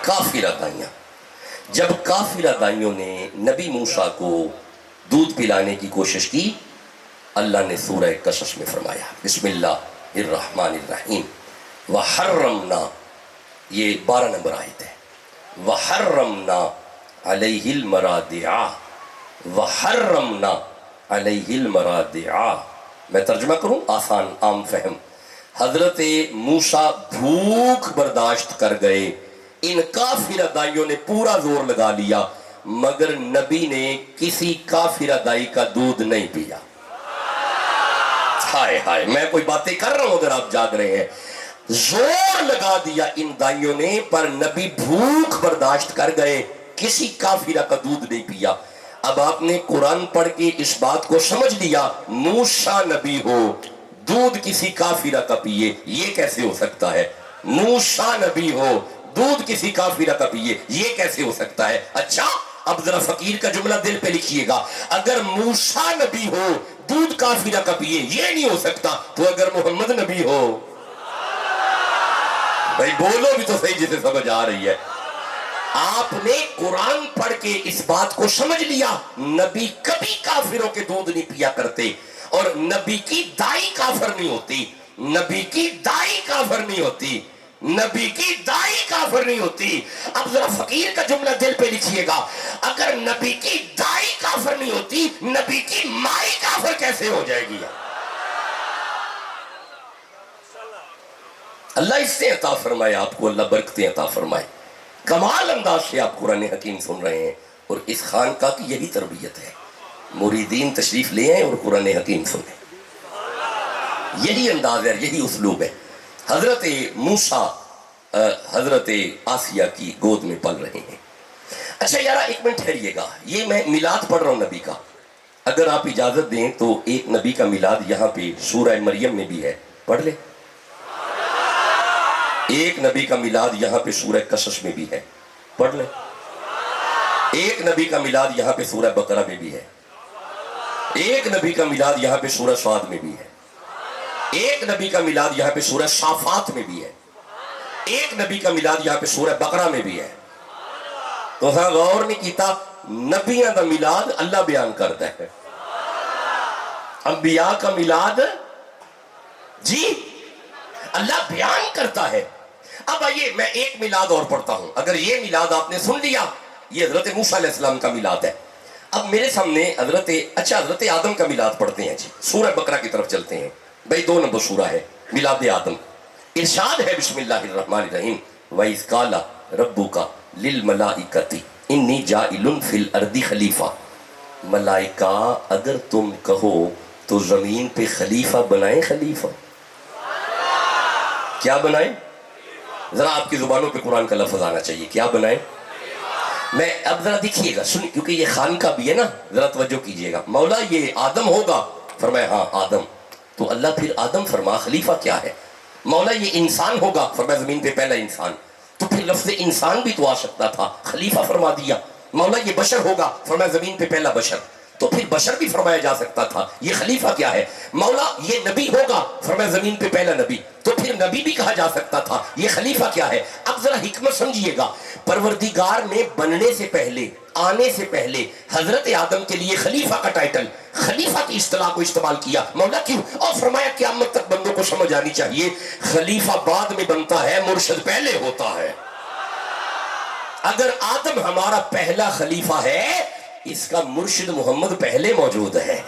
کافرہ دائیاں۔ جب کافرہ دائیوں نے نبی موسیٰ کو دودھ پلانے کی کوشش کی، اللہ نے سورہ قصص میں فرمایا، بسم اللہ الرحمن الرحیم، وَحَرَّمْنَا، یہ 12 نمبر آیت ہے، وَحَرَّمْنَا عَلَيْهِ الْمَرَادِعَ، وَحَرَّمْنَا عَلَيْهِ الْمَرَادِعَ۔ میں ترجمہ کروں آسان عام فہم۔ حضرت موسیٰ بھوک برداشت کر گئے، ان کافرہ دائیوں نے پورا زور لگا لیا، مگر نبی نے کسی کافرہ دائی کا دودھ نہیں پیا۔ ہائے ہائے، میں کوئی باتیں کر رہا ہوں اگر آپ جاگ رہے ہیں۔ زور لگا دیا ان دائیوں نے، پر نبی بھوک برداشت کر گئے، کسی کافرہ کا دودھ نہیں پیا۔ اب آپ نے قرآن پڑھ کے اس بات کو سمجھ لیا، موسیٰ نبی ہو دودھ کسی کافرہ کا پیے، یہ کیسے ہو سکتا ہے؟ موسیٰ نبی ہو دودھ کسی کافرہ کا پیے، یہ کیسے ہو سکتا ہے؟ اچھا اب ذرا فقیر کا جملہ دل پہ لکھیے گا، اگر موسیٰ نبی ہو دودھ کافرہ کا پیے یہ نہیں ہو سکتا، تو اگر محمد نبی ہو، بھائی بولو بھی تو صحیح جسے سمجھ آ رہی ہے۔ آپ نے قرآن پڑھ کے اس بات کو سمجھ لیا، نبی کبھی کافروں کے دودھ نہیں پیا کرتے، اور نبی کی دائی کافر نہیں ہوتی، نبی کی دائی کافر نہیں ہوتی، نبی کی دائی کافر نہیں ہوتی۔ اب ذرا فقیر کا جملہ دل پہ لکھیے گا، اگر نبی کی دائی کافر نہیں ہوتی، نبی کی مائی کافر کیسے ہو جائے گی؟ اللہ اس سے عطا فرمائے آپ کو، اللہ برکتیں عطا فرمائے۔ کمال انداز سے آپ قرآن حکیم سن رہے ہیں، اور اس خانقاہ کی یہی تربیت ہے، مریدین تشریف لے آئیں اور قرآن حکیم سنیں، یہی انداز ہے، یہی اسلوب ہے۔ حضرت موسیٰ حضرت آسیہ کی گود میں پل رہے ہیں۔ اچھا یارہ ایک منٹ ٹھہریے گا، یہ میں میلاد پڑھ رہا ہوں نبی کا، اگر آپ اجازت دیں تو ایک نبی کا میلاد یہاں پہ سورہ مریم میں بھی ہے، پڑھ لیں۔ ایک نبی کا میلاد یہاں پہ سورہ قصص میں بھی ہے، پڑھ لیں۔ ایک نبی کا میلاد یہاں پہ سورہ بقرہ میں بھی ہے، ایک نبی کا میلاد یہاں پہ سورہ صاد میں بھی ہے، ایک نبی کا میلاد یہاں پہ سورہ صافات میں بھی ہے، ایک نبی کا میلاد یہاں پہ سورہ بقرہ میں بھی ہے۔ تو ہاں غور نہیں کیتا، نبیوں کا میلاد اللہ بیان کرتا ہے، انبیاء کا میلاد جی اللہ بیان کرتا ہے۔ اب آئیے میں ایک میلاد اور پڑھتا ہوں، اگر یہ میلاد آپ نے سن لیا، یہ حضرت موسیٰ علیہ السلام کا میلاد ہے۔ اب میرے سامنے حضرت آدم کا میلاد پڑھتے ہیں جی، سورہ بقرہ کی طرف چلتے ہیں، بھئی 2 نمبر سورہ ہے میلاد آدم۔ ارشاد ہے بسم اللہ الرحمن الرحیم، وَإِذْ قَالَ رَبُّكَ لِلْمَلَائِكَةِ إِنِّي جَاعِلٌ فِي الْأَرْضِ خَلِيفَةً، ملائکہ اگر تم کہو تو زمین پہ خلیفہ بنائیں، خلیفہ کیا بنائیں؟ ذرا آپ کی زبانوں پہ قرآن کا لفظ آنا چاہیے، کیا بنائیں؟ میں اب ذرا دیکھیے گا، سنیں، کیونکہ یہ خانقاہ بھی ہے نا، ذرا توجہ کیجئے گا۔ مولا یہ آدم ہوگا، فرمایا ہاں آدم، تو اللہ پھر آدم فرما خلیفہ کیا ہے؟ مولا یہ انسان ہوگا، فرمایا زمین پہ پہلا انسان، تو پھر لفظ انسان بھی تو آ سکتا تھا، خلیفہ فرما دیا۔ مولا یہ بشر ہوگا، فرمایا زمین پہ پہلا بشر، تو پھر بشر بھی فرمایا جا سکتا تھا، یہ خلیفہ کیا ہے؟ مولا یہ نبی ہوگا، فرمایا زمین پہ پہلا نبی، تو پھر نبی بھی کہا جا سکتا تھا، یہ خلیفہ کیا ہے؟ اب ذرا حکمت سمجھیے گا، پروردگار نے بننے سے پہلے، آنے سے پہلے حضرت آدم کے لیے خلیفہ کا ٹائٹل، خلیفہ کی اصطلاح کو استعمال کیا۔ مولا کیوں؟ اور فرمایا قیامت تک بندوں کو سمجھ آنی چاہیے، خلیفہ بعد میں بنتا ہے، مرشد پہلے ہوتا ہے۔ اگر آدم ہمارا پہلا خلیفہ ہے، اس کا مرشد محمد پہلے موجود ہے۔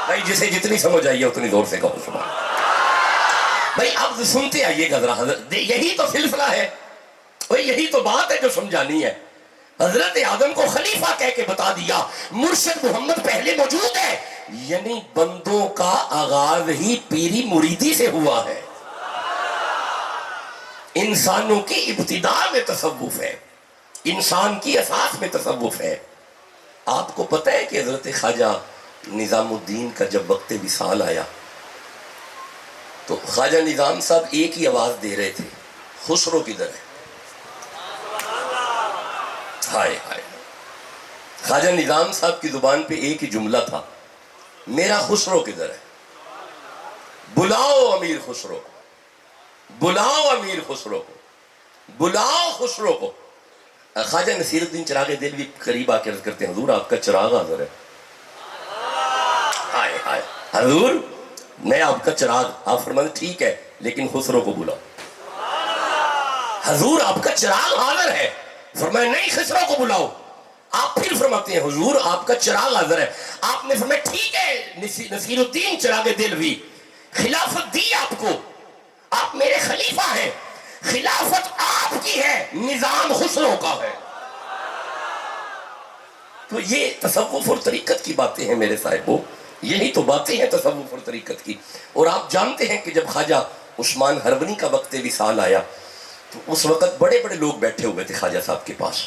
بھائی جسے جتنی سمجھ آئیے اتنی زور سے کہو سبحان اللہ۔ بھائی اب سنتے آئیے گا ذرا، یہی تو سلسلہ ہے، یہی تو بات ہے جو سمجھانی ہے۔ حضرت آدم کو خلیفہ کہہ کے بتا دیا، مرشد محمد پہلے موجود ہے، یعنی بندوں کا آغاز ہی پیری مریدی سے ہوا ہے۔ انسانوں کی ابتدا میں تصوف ہے، انسان کی اساس میں تصوف ہے۔ آپ کو پتہ ہے کہ حضرت خواجہ نظام الدین کا جب وقت وصال آیا تو خواجہ نظام صاحب ایک ہی آواز دے رہے تھے، خسرو کدھر ہے؟ ہائے ہائے، خواجہ نظام صاحب کی زبان پہ ایک ہی جملہ تھا، میرا خسرو کدھر ہے؟ بلاؤ امیر خسرو کو، بلاؤ امیر خسرو کو، بلاؤ خسرو کو۔ خواجہ نصیر الدین چراغ دہلوی قریب آ کے عرض کرتے ہیں، حضور آپ کا چراغ حاضر ہے۔ ہائے ہائے، حضور میں آپ کا چراغ، آپ فرماتے ٹھیک ہے لیکن خسرو کو بلاؤ۔ حضور آپ کا چراغ حاضر ہے، فرمایا نہیں خسرو کو بلاؤ۔ آپ پھر فرماتے ہیں حضور آپ کا چراغ حاضر ہے، آپ نے فرمایا ٹھیک ہے نصیر الدین چراغ دہلوی، خلافت دی آپ کو، آپ میرے خلیفہ ہیں، خلافت آپ کی ہے، نظام خسرو کا ہے۔ تو یہ تصوف اور طریقت کی باتیں ہیں میرے صاحبوں، یہی تو باتیں ہیں تصوف اور طریقت کی۔ اور آپ جانتے ہیں کہ جب خواجہ عثمان ہرونی کا وقت وصال آیا تو اس وقت بڑے بڑے لوگ بیٹھے ہوئے تھے خواجہ صاحب کے پاس،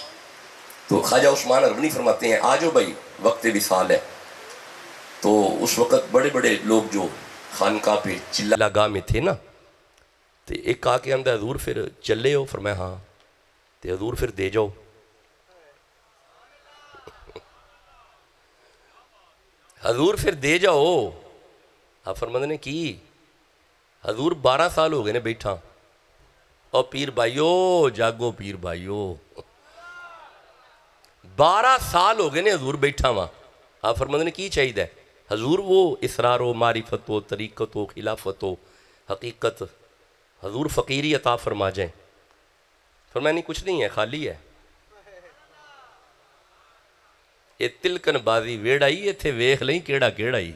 تو خواجہ عثمان ہرونی فرماتے ہیں آجو بھائی وقت وصال ہے۔ تو اس وقت بڑے بڑے لوگ جو خانقاہ پہ چلا گاہ میں تھے نا، تو ایک کہا کہ اندر حضور پھر چلے ہو؟ فرمایا ہاں۔ تو حضور پھر دے جاؤ۔ حضور پھر دے جاؤ۔ آپ فرماتے نے کی حضور 12 سال ہو گئے نے بیٹھا، اور پیر بھائیو جاگو، پیر بھائیو 12 سال ہو گئے نے حضور بیٹھا وہاں۔ آپ فرماتے نے کی چاہیے؟ حضور وہ اسرار و معرفت و طریقت و خلافت و حقیقت، حضور فقیری عطا فرما جائیں۔ فرمایا نہیں کچھ نہیں ہے، خالی ہے۔ یہ تلکن بازی ویڑائی ایتھے ویکھ لیں کیڑا کیڑائی۔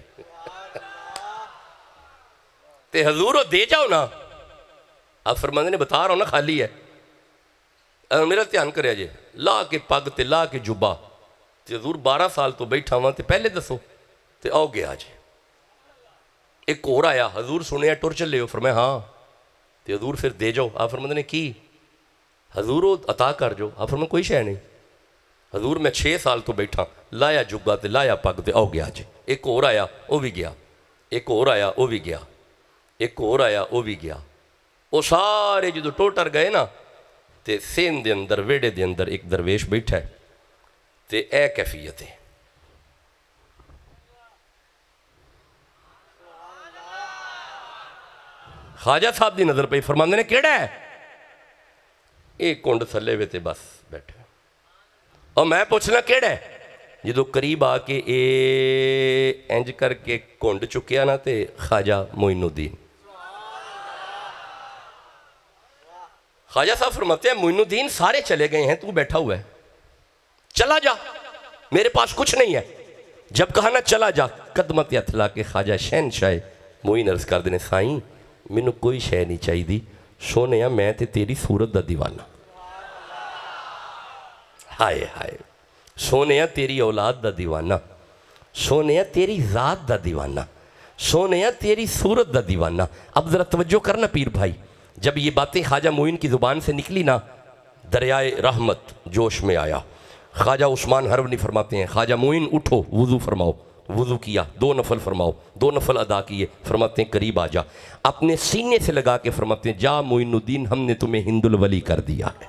تے حضور دے جاؤ نا۔ آپ فرماندے نے بتا رہا ہوں نا خالی ہے۔ میرا دھیان کرے جے، لا کے پگ تے لا کے جبا تے حضور 12 سال تو بیٹھا ہوا تے پہلے دسو تے آؤ گیا جے۔ ایک اور آیا، حضور سنیا ٹر چلے ہو؟ فرمایا ہاں۔ تے حضور پھر دے جاؤ۔ آپ فرماندے نے کی؟ حضور عطا کر جو۔ آپ فرماندے کوئی شے نہیں۔ حضور میں 6 سال تو بیٹھا، لایا جبا تے لایا پگ تے آؤ گیا جے۔ ایک اور آیا وہ بھی گیا، ایک اور آیا وہ بھی گیا، ایک اور آیا وہ بھی گیا۔ وہ سارے جدو ٹوٹر گئے نا تے سین دے اندر ویڑے دے اندر ایک درویش بیٹھا ہے تے اے کیفیت ہے۔ خواجہ صاحب دی نظر پہ فرماندے نے کیڑا ہے؟ ایک کونڈ تھلے ہوئے تے بس بیٹھے، اور میں پوچھنا کیڑا ہے؟ جدو قریب آ کے اے انج کر کے کونڈ چکیا نا تے خواجہ معین الدین۔ خواجہ صاحب فرماتے ہیں معین الدین سارے چلے گئے ہیں، تو بیٹھا ہوا ہے، چلا جا، میرے پاس کچھ نہیں ہے۔ جب کہا نا چلا جا، قدمت اتھلا کے خواجہ شہنشاہ معین عرض کر دینے سائیں مینوں کوئی شے نہیں چاہی دی، سونیا میں تے تیری صورت دا دیوانہ، ہائے ہائے سونیا تیری اولاد دا دیوانہ، سونیا تیری ذات دا دیوانہ، سونیا تیری صورت دا دیوانہ۔ اب ذرا توجہ کرنا پیر بھائی، جب یہ باتیں خواجہ معین کی زبان سے نکلی نا، دریائے رحمت جوش میں آیا۔ خواجہ عثمان ہرونی فرماتے ہیں خواجہ معین اٹھو وضو فرماؤ، وضو کیا، 2 نفل فرماؤ، 2 نفل ادا کیے، فرماتے ہیں قریب آ جا، اپنے سینے سے لگا کے فرماتے ہیں جا معین الدین ہم نے تمہیں ہند الولی کر دیا ہے،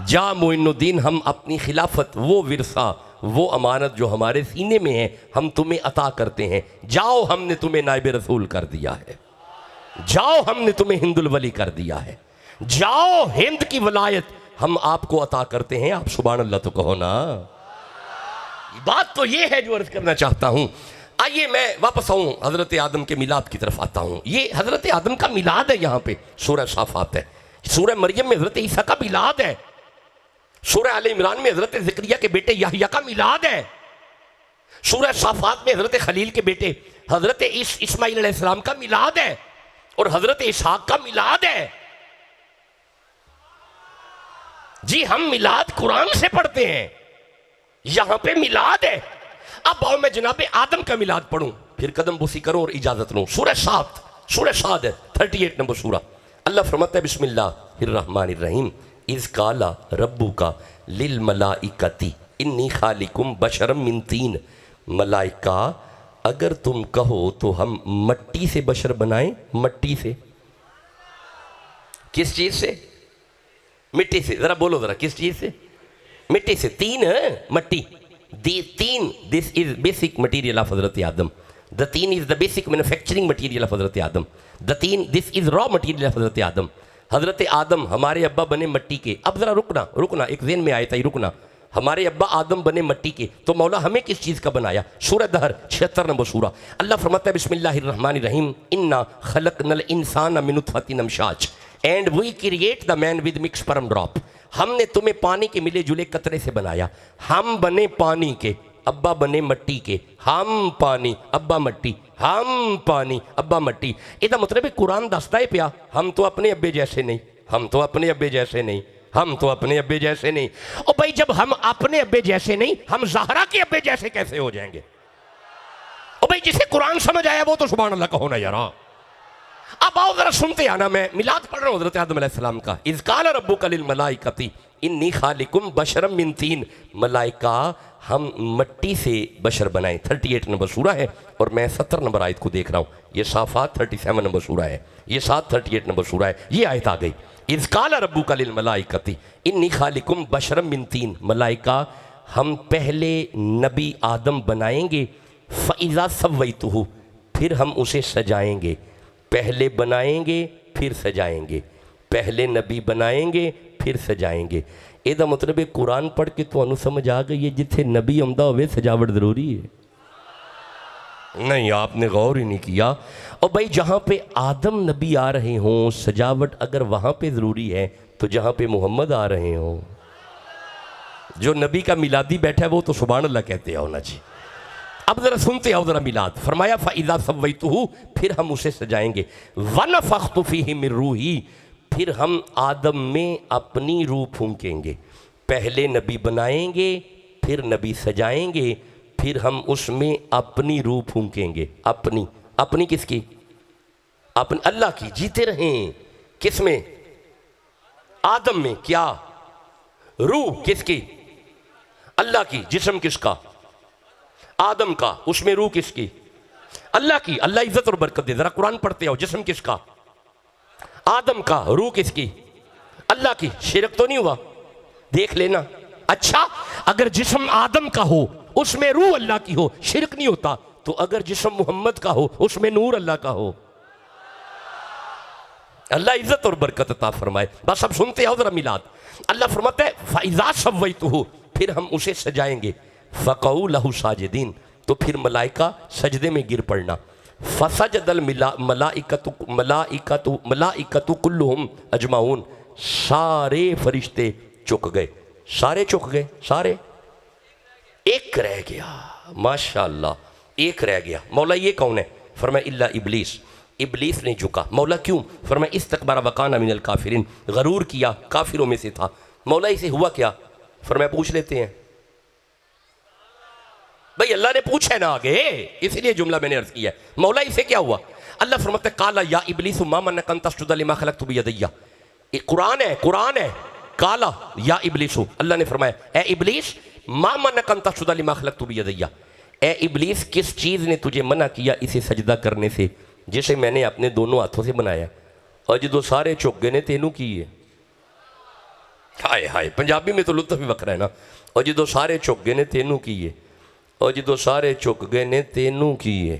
جا معین الدین ہم اپنی خلافت، وہ ورثہ، وہ امانت جو ہمارے سینے میں ہے ہم تمہیں عطا کرتے ہیں، جاؤ ہم نے تمہیں نائب رسول کر دیا ہے، جاؤ ہم نے تمہیں ہند الولی کر دیا ہے، جاؤ ہند کی ولایت ہم آپ کو عطا کرتے ہیں۔ آپ سبحان اللہ تو کہو نا۔ بات تو یہ ہے جو عرض کرنا چاہتا ہوں۔ آئیے میں واپس آؤں، حضرت آدم کے میلاد کی طرف آتا ہوں۔ یہ حضرت آدم کا میلاد ہے، یہاں پہ سورہ صافات ہے، سورہ مریم میں حضرت عیسیٰ کا میلاد ہے، سورہ آل عمران میں حضرت زکریا کے بیٹے یحییٰ کا میلاد ہے، سورہ صافات میں حضرت خلیل کے بیٹے حضرت اسماعیل علیہ السلام کا میلاد ہے، اور حضرت اسحاق کا میلاد ہے۔ جی ہم میلاد قرآن سے پڑھتے ہیں، یہاں پہ میلاد ہے۔ اب آؤ میں جناب آدم کا میلاد پڑھوں، پھر قدم بوسی کروں اور اجازت لوں۔ سورہ سورہ صاد ہے، 38 نمبر سورہ۔ اللہ فرماتا ہے بسم اللہ الرحمن الرحیم، اذ قال ربک للملائکۃ انی خالقم بشرا من طین، ملائکہ اگر تم کہو تو ہم مٹی سے بشر بنائیں، مٹی سے، کس چیز سے؟ مٹی سے، ذرا بولو ذرا، کس چیز سے؟ مٹی سے، تین ہے مٹی، تین، دس از بیسک مٹیریل آف حضرت آدم، the tin is the basic manufacturing material of حضرت آدم، the tin this is raw material of حضرت آدم۔ حضرت آدم ہمارے ابا بنے مٹی کے، اب ذرا رکنا ایک ذہن میں آیا تھا، رکنا، ہمارے ابا آدم بنے مٹی کے، تو مولا ہمیں کس چیز کا بنایا؟ سورہ دہر 76 نمبر سورہ، اللہ فرماتا ہے بسم اللہ الرحمن الرحیم انا خلقنا الانسان من نطفۃ امشاج and we create the man with mix sperm drop, ہم نے تمہیں پانی کے ملے جلے قطرے سے بنایا، ہم بنے پانی کے، ابا بنے مٹی کے، ہم پانی ابا مٹی، ہم پانی ابا مٹی، یہ مطلب ہے قرآن دستا ہے پیا ہم تو اپنے ابے جیسے نہیں، ہم تو اپنے ابے جیسے نہیں، ہم تو اپنے ابے جیسے نہیں۔ اور بھائی جب ہم اپنے ابے جیسے نہیں، ہم زہرا کے ابے جیسے کیسے ہو جائیں گے؟ اور بھائی جسے قرآن سمجھ آیا وہ تو سبحان اللہ کہو نا یار۔ اب آؤ ذرا سنتے آنا، میں میلاد پڑھ رہا ہوں حضرت آدم علیہ السلام کا، اذ قال ربک للملائکۃ انی خالقم بشرا من طین، ملائکہ ہم مٹی سے بشر بنائیں، 38 نمبر سورہ ہے، اور میں 70 نمبر آیت کو دیکھ رہا ہوں، یہ صافات 37 نمبر سورہ ہے، یہ 38 نمبر سورہ ہے، یہ آیت آ گئی، اذ قال ربک للملائکۃ انی خالقم بشرا من طین، ملائکہ ہم پہلے نبی آدم بنائیں گے، فاذا سویتہ، پھر ہم اسے سجائیں گے، پہلے بنائیں گے پھر سجائیں گے، پہلے نبی بنائیں گے پھر سجائیں گے۔ یہ دا مطلب ہے قرآن پڑھ کے تو انہوں سمجھ آ گئی ہے جتھے نبی آمدہ ہوئے سجاوٹ ضروری ہے؟ نہیں، آپ نے غور ہی نہیں کیا۔ اور بھائی جہاں پہ آدم نبی آ رہے ہوں سجاوٹ اگر وہاں پہ ضروری ہے تو جہاں پہ محمد آ رہے ہوں، جو نبی کا میلادی بیٹھا ہے وہ تو سبحان اللہ کہتے ہونا جی۔ اب ذرا سنتے آؤ ذرا میلاد، فرمایا فَإِذَا سَوَّيْتُهُ، پھر ہم اسے سجائیں گے، وَنَفَخْتُ فِيهِ مِن رُوحِي، پھر ہم آدم میں اپنی روح پھونکیں گے، پہلے نبی بنائیں گے پھر نبی سجائیں گے، پھر ہم اس میں اپنی روح پھونکیں گے، اپنی کس کی؟ اپنی اللہ کی، جیتے رہیں، کس میں؟ آدم میں، کیا؟ روح کس کی؟ اللہ کی، جسم کس کا؟ آدم کا، اس میں روح کس کی؟ اللہ کی، اللہ عزت اور برکت دے، ذرا قرآن پڑھتے ہو، جسم کس کا؟ آدم کا، روح کس کی؟ اللہ کی، شرک تو نہیں ہوا؟ دیکھ لینا، اچھا اگر جسم آدم کا ہو اس میں روح اللہ کی ہو شرک نہیں ہوتا، تو اگر جسم محمد کا ہو اس میں نور اللہ کا ہو، اللہ عزت اور برکت عطا فرمائے۔ بس اب سنتے ہو ذرا میلاد، اللہ فرماتا ہے فَإِذَا سَوَّيْتُهُ، پھر ہم اسے سجائیں گے، فَقَعُوا لَهُ سَاجِدِينَ، تو پھر ملائکہ سجدے میں گر پڑنا، فَسَجَدَ الْمَلَائِكَةُ كُلُّهُمْ أَجْمَعُونَ، سارے فرشتے چک گئے، سارے چک گئے، سارے، ایک رہ گیا، ماشاءاللہ ایک رہ گیا۔ مولا یہ کون ہے؟ فرمایا الا ابلیس، ابلیس نے جھکا۔ مولا کیوں؟ فرمایا استکبر وکان من الکافرین، غرور کیا، کافروں میں سے تھا۔ مولا اسے ہوا کیا؟ فرمایا پوچھ لیتے ہیں، بھئی اللہ نے پوچھا ہے نا آگے، اس لیے جملہ میں نے عرض کیا ہے، مولا اسے کیا ہوا؟ اللہ فرماتا ہے قالا یا ابلیس ما منعک ان تسجد لما خلقت بیدی، یہ قرآن ہے، قالا یا ابلیس، اللہ نے فرمایا اے ابلیس ما منعک ان تسجد لما خلقت بیدی، اے ابلیس کس چیز نے تجھے منع کیا اسے سجدہ کرنے سے جسے میں نے اپنے دونوں ہاتھوں سے بنایا؟ اور جدو سارے چک گئے نے تینوں کی ہے، ہائے ہائے، پنجابی میں تو لطف بھی وکھرا ہے نا، اور جدو سارے چک گئے نے تینوں کی ہے، اور جدو سارے چک گئے نے تینوں کی ہے،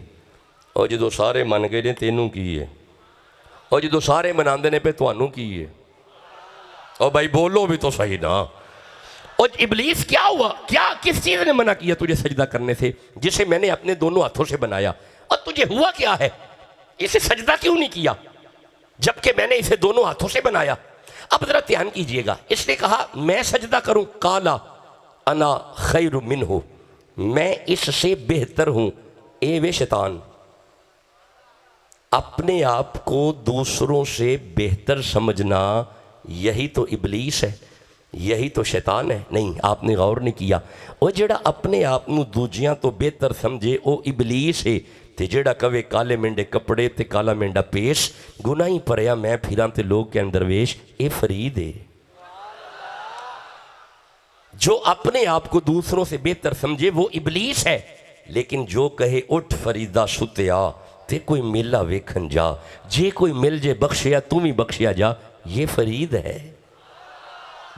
اور جدو سارے من گئے نے تینوں کی ہے، اور جدو سارے مناندے نے پہ توانوں کی ہے، اور بھائی بولو بھی تو صحیح نا۔ اور ابلیس کیا ہوا؟ کیا کس چیز نے منع کیا تجھے سجدہ کرنے سے جسے میں نے اپنے دونوں ہاتھوں سے بنایا؟ اور تجھے ہوا کیا ہے؟ اسے سجدہ کیوں نہیں کیا جبکہ میں نے اسے دونوں ہاتھوں سے بنایا؟ اب ذرا دھیان کیجئے گا، اس نے کہا میں سجدہ کروں، قالا انا خیر منہ، میں اس سے بہتر ہوں۔ اے وے شیطان، اپنے آپ کو دوسروں سے بہتر سمجھنا یہی تو ابلیس ہے، یہی تو شیطان ہے۔ نہیں، آپ نے غور نہیں کیا، وہ جڑا اپنے آپ نو دوجیاں تو بہتر سمجھے وہ ابلیس ہے، تے جڑا کہے کالے منڈے کپڑے تے کالا منڈا پیش، گناہی پریا میں پھراں تے لوگ کے اندر ویش، اے فرید ہے۔ جو اپنے آپ کو دوسروں سے بہتر سمجھے وہ ابلیس ہے، لیکن جو کہے اٹھ فریدا ستیا تے کوئی میلہ ویکھن جا، جے کوئی مل جے بخشیا تم ہی بخشیا جا، یہ فرید ہے۔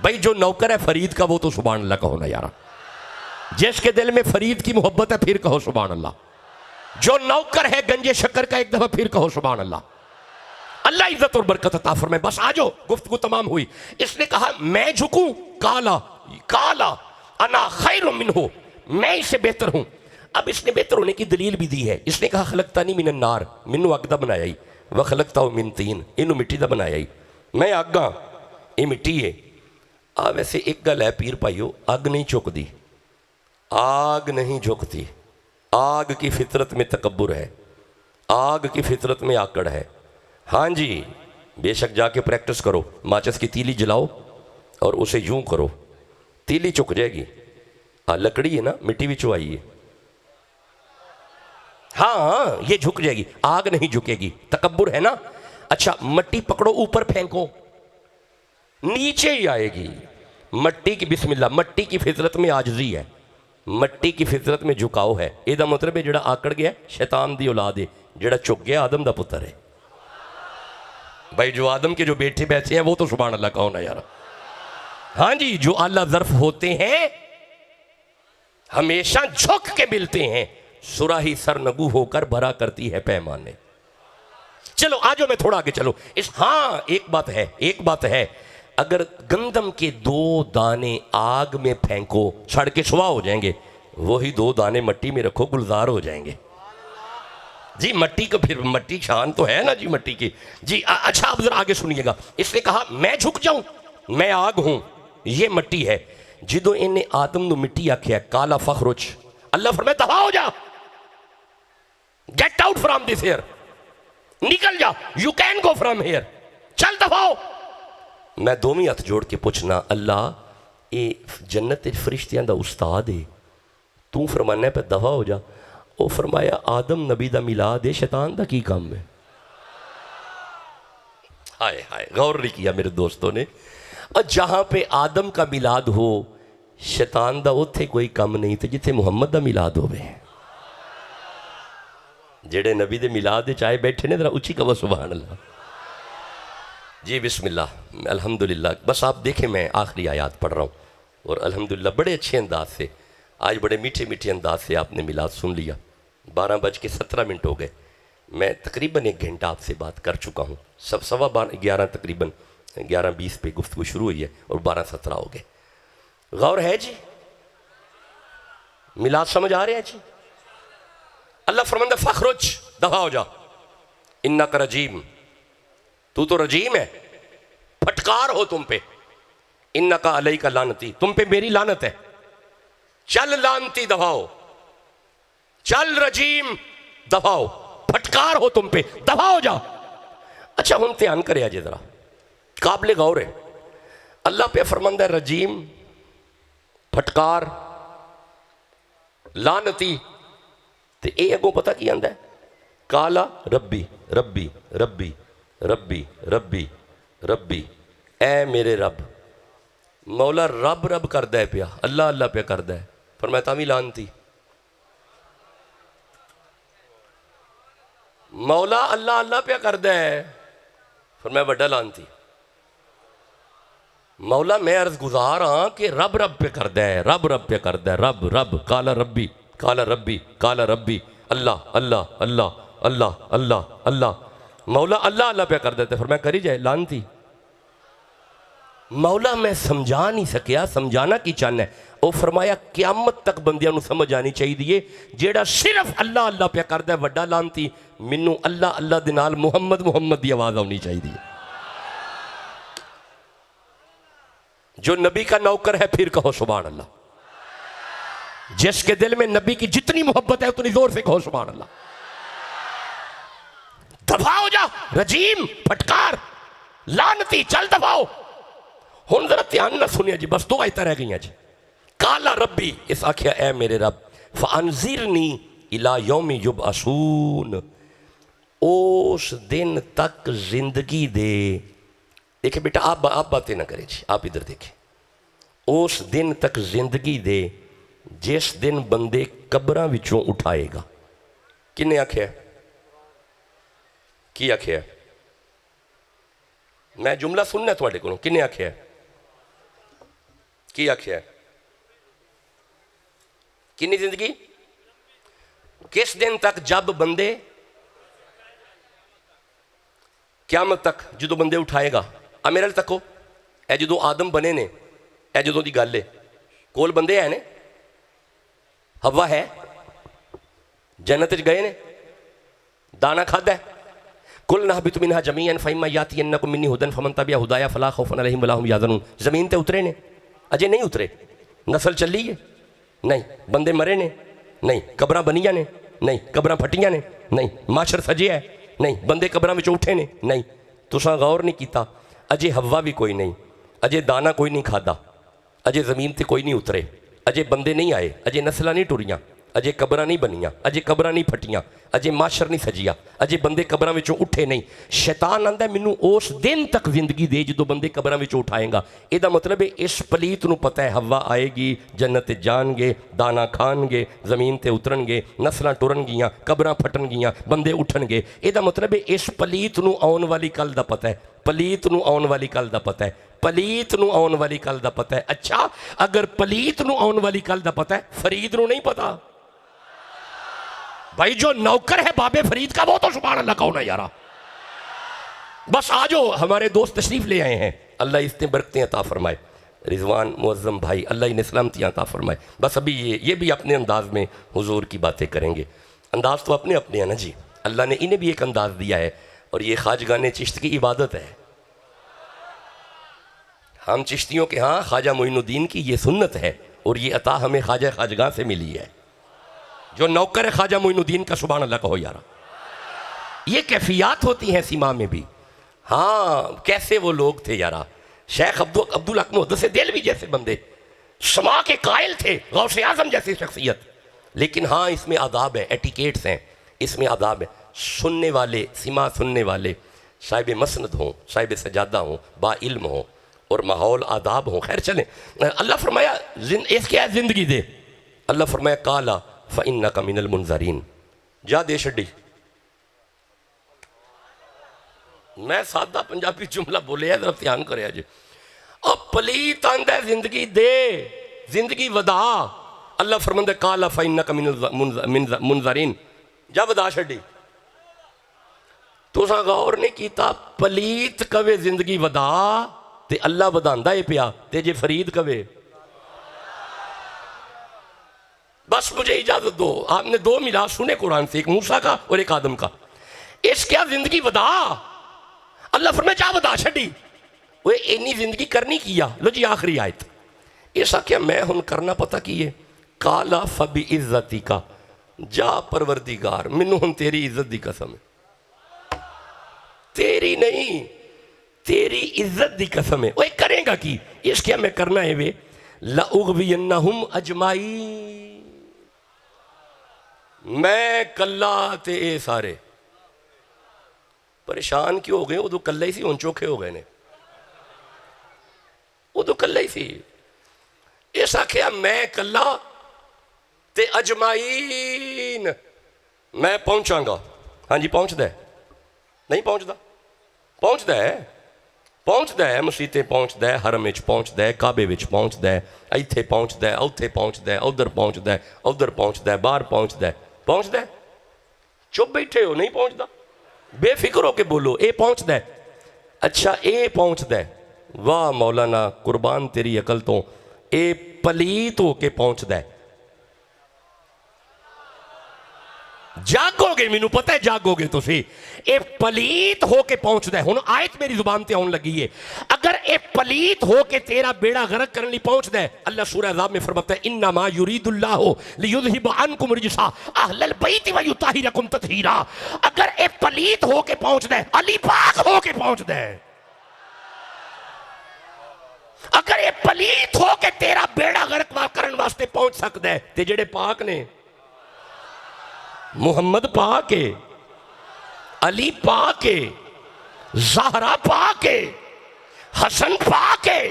بھائی جو نوکر ہے فرید کا وہ تو سبحان اللہ کہو نا یارا، جس کے دل میں فرید کی محبت ہے پھر کہو سبحان اللہ، جو نوکر ہے گنجے شکر کا ایک دفعہ پھر کہو سبحان اللہ۔ اللہ عزت اور برکت عطا فرمائے۔ بس آجو، گفتگو تمام ہوئی۔ اس نے کہا میں جھکوں، کالا انا خیر منہ، میں اس سے بہتر ہوں۔ اب اس نے بہتر ہونے کی دلیل بھی دی ہے۔ اس نے کہا خلقتانی من النار، منو اگ دا بنایا ہی، وخلقتہ من طین، انو مٹی دا بنایا ہی، میں آگاں یہ مٹی ہے۔ ویسے ایک گل ہے پیر بھائیو، آگ نہیں چک دی، آگ نہیں جھکتی، آگ کی فطرت میں تکبر ہے، آگ کی فطرت میں آکڑ ہے۔ ہاں جی بے شک جا کے پریکٹس کرو، ماچس کی تیلی جلاؤ اور اسے یوں کرو، تیلی چک جائے گی۔ لکڑی ہے نا، مٹی بھی چوائی ہے، ہاں یہ جھک جائے گی، آگ نہیں جھکے گی، تکبر ہے نا۔ اچھا مٹی پکڑو اوپر پھینکو، نیچے ہی آئے گی۔ مٹی کی بسم اللہ، مٹی کی فطرت میں عاجزی ہے، مٹی کی فطرت میں جھکاؤ ہے۔ یہ دا مطلب ہے جڑا آکڑ گیا شیطان دی اولاد ہے، جڑا چک گیا آدم دا پتر ہے۔ بھائی جو آدم کے جو بیٹے بیٹھے ہیں وہ تو سبحان اللہ کہو نا یار۔ ہاں جی جو اللہ ظرف ہوتے ہیں ہمیشہ جھک کے ملتے ہیں، سراہی سرنگو ہو کر بھرا کرتی ہے پیمانے۔ چلو آجو میں تھوڑا آگے چلو۔ ہاں ایک بات ہے، اگر گندم کے 2 دانے آگ میں پھینکو چھڑ کے سوا ہو جائیں گے، وہی 2 دانے مٹی میں رکھو گلزار ہو جائیں گے۔ جی مٹی کو پھر مٹی شان تو ہے نا جی مٹی کی۔ جی اچھا اب ذرا آگے سنیے گا۔ اس نے کہا میں جھک جاؤں، میں آگ ہوں، یہ مٹی ہے۔ جدو انہیں آدم نو مٹی آکھیا کالا فخرج، اللہ فرمائے دفع ہو جا، get out from this here, نکل جا، you can go from here, چل دفع ہو۔ میں دومی ہاتھ جوڑ کے پوچھنا اللہ اے جنت فرشتیاں دا استاد ہے، تو فرمانا ہے پہ دفع ہو جا۔ وہ فرمایا آدم نبی دا میلاد ہے، شیطان دا کی کام ہے؟ ہائے ہائے غور نہیں کیا میرے دوستوں نے۔ اور جہاں پہ آدم کا میلاد ہو شیطان دا اتھے کوئی کام نہیں تھے، جتھے محمد دا میلاد ہوئے۔ جڑے نبی دے میلاد چاہے بیٹھے نے ذرا اچھی کہو سبحان اللہ۔ جی بسم اللہ الحمدللہ۔ بس آپ دیکھیں میں آخری آیات پڑھ رہا ہوں اور الحمدللہ بڑے اچھے انداز سے، آج بڑے میٹھے میٹھے انداز سے آپ نے میلاد سن لیا۔ 12:17 ہو گئے، میں تقریباً 1 گھنٹہ آپ سے بات کر چکا ہوں۔ 11:15 تقریباً 11:20 پہ گفتگو شروع ہوئی ہے اور 12:17 ہو گئے۔ غور ہے جی؟ میلاد سمجھ آ رہے ہیں جی؟ اللہ فرماتا ہے فخرج، دفع ہو جا، انک رجیم، تو رجیم ہے، پھٹکار ہو تم پہ، انک علیک لعنتی، تم پہ میری لعنت ہے، چل لعنتی دفع ہو، چل رجیم دفع ہو، پھٹکار ہو تم پہ، دفع ہو جا۔ اچھا ہم دھیان کرے آجے ذرا، قابل غور ہے۔ اللہ پہ فرماندہ ہے رجیم، پھٹکار، لعنتی، تو اے اگوں پتہ کی آندہ ہے؟ کالا ربی ربی ربی ربی ربی ربی، اے میرے رب۔ مولا رب رب کردہ ہے پیا، اللہ اللہ پہ کردہ ہے، فرمایا تامی لعنتی۔ مولا اللہ اللہ پہ کردہ ہے، فرمایا بڑا لعنتی۔ مولا میں عرض گزار ہاں کہ رب رب پہ کردہ ہے، رب رب پہ کردہ ہے، رب رب، کالا ربی کالا ربی کالا ربی، اللہ اللہ اللہ اللہ اللہ اللہ، مولا اللہ اللہ پہ کر دیتے، فرمایا کری جائے لعنتی۔ مولا میں سمجھا نہیں سکیا، سمجھانا کی چاہنا ہے، وہ فرمایا قیامت تک بندیاں نو سمجھ آنی چاہیے دیئے، جیڑا صرف اللہ اللہ پہ کر دے وڈا لعنتی، منو اللہ اللہ دنال محمد محمد دی آواز ہونی چاہیے دیئے۔ جو نبی کا نوکر ہے پھر کہو سبحان اللہ، جس کے دل میں نبی کی جتنی محبت ہے اتنی زور سے کہو سبحان اللہ۔ دفع ہو جا، رجیم، پھٹکار، لعنتی، چل دفع ہو۔ ہن ذرا دھیان نہ سنیا جی، بس 2 آیتیں رہ گئی ہیں جی۔ کالا ربی، اس آکھیا اے میرے رب، فانذرنی الی یوم یبعثون، اس دن تک زندگی دے۔ دیکھیں بیٹا آپ باتیں نہ کریں جی، آپ ادھر دیکھیں۔ اس دن تک زندگی دے جس دن بندے قبراں وچوں اٹھائے گا. کنے آکھیا ہے؟ کی آکھیا ہے؟ میں جملہ سننا ہے تھوڑے کو. کنے آکھیا ہے؟ کی آکھیا ہے؟ کنی زندگی؟ کس دن تک؟ جب بندے قیامت تک جدو بندے اٹھائے گا. میرے تکو اے جدو آدم بنے نے، اے جدو دی گل ہے، کول بندے ہیں نے، ہوا ہے، جنت وچ گئے نے، دانا کھادا ہے. کل نہبط منہا جمیعا فإما یاتینکم منی ھدی فمن تبع ھدایا فلا خوف علیہم ولا ھم یحزنون. زمین تے اترے نے؟ اجے نہیں اترے. نسل چلی ہے؟ نہیں. بندے مرے نے؟ نہیں. قبراں بنیاں نے؟ نہیں. قبراں پھٹیاں نے؟ نہیں. معاشر سجیا ہے؟ نہیں. بندے قبراں وچ اٹھے نے؟ نہیں. تساں غور نہیں کیتا. اجے ہوا بھی کوئی نہیں، اجے دانا کوئی نہیں کھادا، اجے زمین تے کوئی نہیں اترے، اجے بندے نہیں آئے، اجے نسلاں نہیں ٹریاں، اجے قبراں نہیں بنیاں، اجے قبراں نہیں پھٹیاں، اجے معاشر نہیں سجیا، اجے بندے قبراں وچوں اٹھے نہیں. شیطان آندا ہے مینوں اس دن تک زندگی دے جدو بندے قبراں وچوں اٹھائیں گا. یہ دا مطلب ہے اس پلیت نو پتہ ہے ہوا آئے گی، جنت جان گے، دانا کھان گے، زمین تے اترن گے، نسلاں ٹرن گیاں، قبراں پھٹن گیاں، بندے اٹھن گے. یہ دا مطلب ہے اس پلیت نو آن والی کل دا پتہ ہے، پلیت نو آن والی کل دا پتہ ہے، پلیت نو آن والی کل دا پتہ ہے. اچھا اگر پلیت نو آن والی کل دا پتہ ہے، فرید نو نہیں پتہ؟ بھائی جو نوکر ہے بابے فرید کا وہ تو سبحان اللہ کہو نا یارا. بس آجو ہمارے دوست تشریف لے آئے ہیں، اللہ اس نے برکتیں عطا فرمائے. رضوان معظم بھائی اللہ انہیں سلامتیاں عطا فرمائے. بس ابھی یہ بھی اپنے انداز میں حضور کی باتیں کریں گے. انداز تو اپنے اپنے ہیں نا جی، اللہ نے انہیں بھی ایک انداز دیا ہے اور یہ خواجگان چشت کی عبادت ہے. ہم چشتیوں کے ہاں خواجہ معین الدین کی یہ سنت ہے اور یہ عطا ہمیں خواجہ خواجگاں سے ملی ہے. جو نوکر ہے خواجہ معین الدین کا سبحان اللہ کہو یارا. یہ کیفیات ہوتی ہیں سیما میں بھی. ہاں کیسے وہ لوگ تھے یارا. شیخ عبدالحق محدث دہلوی جیسے بندے سما کے قائل تھے، غوث اعظم جیسی شخصیت. لیکن ہاں اس میں آداب ہے، ایٹیکیٹس ہیں، اس میں آداب ہے. سننے والے، سما سننے والے صاحب مسند ہوں، صاحب سجادہ ہوں، با علم ہوں اور ماحول آداب ہوں. خیر چلیں. اللہ فرمایا اس کیا زندگی دے. اللہ فرمایا قالا فَإِنَّكَ مِنَ الْمُنظَرِينَ. جا دے شڈی. میں سادہ پنجابی جملہ بولے ہے، ذرا دھیان کرے جی. اب پلیت آندہ زندگی دے، زندگی ودا. اللہ فرماندہ قالا فَإِنَّكَ مِنَ الْمُنظَرِينَ. جا ودا شڈی. تو سا غور نہیں کیتا پلیت کوے زندگی ودا تے اللہ وداندہ ہے پیا تے جے فرید کوے. بس مجھے اجازت دو. آپ نے دو میلاد سنے قرآن سے، ایک موسیٰ کا اور ایک آدم کا. اس کیا زندگی ودا. اللہ فرمائے جا ودا شڈی. وہ اینی زندگی کرنی کیا. لو جی آخری آیت. ایسا کیا میں ہن کرنا پتہ کیے. قالا فبعزتی کا. جا پروردگار منو ہن تیری عزت دی قسم ہے. تیری نہیں، تیری عزت دی قسم ہے. وہ کریں گا کی. اس کیا میں کرنا ہے وے لَأُغْوِيَنَّهُمْ أَجْمَعِينَ. میں کلہ تے اے سارے. پریشان کیوں ہو گئے؟ وہ تو کلہ ہی سی، ان چوکھے ہو گئے نے. وہ تو کلہ ہی سی. ایسا کیا میں کلہ تے اجمعین. میں پہنچاں گا. ہاں جی پہنچ دے. نہیں پہنچ دا. پہنچ دے. پہنچ دے. مسیطے پہنچ دے، حرم وچ پہنچ دے، کعبے وچ پہنچ دے، ایتھے پہنچ دے، اوتھے پہنچ دے، ادھر پہنچ دے، ادھر پہنچ دے، باہر پہنچ دے. پہنچ دے. چپ بیٹھے ہو، نہیں پہنچ دا. بے فکر ہو کے بولو اے پہنچ دے. اچھا اے پہنچ دے. واہ مولانا قربان تیری عقل تو. اے پلیت ہو کے پہنچ دے. جاگو گے، مینوں پتہ ہے جاگو گے تسی. اے پلیت ہو کے پہنچ دے. ہن آیت میری زبان تے آن لگی ہے. اگر اے پلیت ہو کے تیرا بیڑا غرق کرنے پہنچ دے، اللہ سورہ عذاب میں فرماتا ہے انما یرید اللہ لیذھب عنکم الرجس اہل البیت ویطہرکم تطہیرا. اگر اے پلیت ہو کے پہنچ دے، علی پاک ہو کے پہنچ دے. اگر اے پلیت ہو کے تیرا بیڑا غرق کرن واسطے پہنچ سکتا ہے تے جڑے پاک نے، محمد پاک ہے، علی پاک ہے، زہرا پاک ہے، حسن پاک ہے،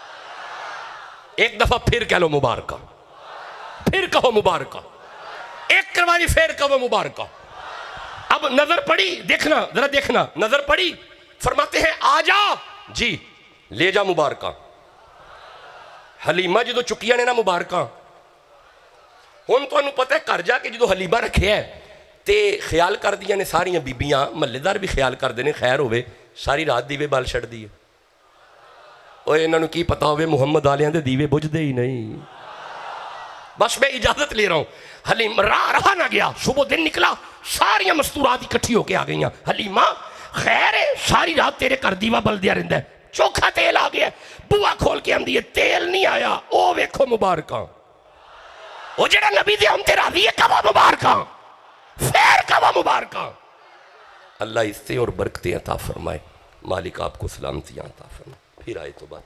ایک دفعہ پھر کہہ لو مبارکہ، پھر کہو مبارکہ، ایک کرواری پھر کہو مبارکہ۔ اب نظر پڑی، دیکھنا ذرا دیکھنا، نظر پڑی، فرماتے ہیں آ جا، جی لے جا مبارکہ۔ حلیمہ جدو چکیاں نے نا مبارکہ، ہن تو انہوں پتہ ہے کر جا کہ جدو حلیمہ رکھے ہے تے خیال کر دیا نے ساریاں بیبیاں، محلے دار بھی خیال کر دینے خیر ہوئے، ساری رات دیوے بال چھڑ دیے۔ اوہ انہوں نے کی پتا ہوئے محمد آلیاں دے دیوے بجھ دے ہی نہیں۔ بس میں اجازت لے رہا ہوں۔ حلیمہ رہا نہ گیا، صبح دن نکلا، ساریاں مستورات اکٹھی ہو کے آ گئیاں۔ حلیمہ خیر ہے، ساری رات تیرے کر دیوا بل دیا رہندا ہے، چوکھا تیل آ گیا، بوا کھول کے آندی ہے تیل نہیں آیا، او ویکھو مبارکہ۔ او جڑا نبی دے ہم تیرا دی ہے کبا مبارکہ، پھر کبا مبارکہ۔ اللہ اس سے اور برکتیں عطا فرمائے، مالک آپ کو سلامتیاں عطا فرمائے۔ پھر آئے تو بات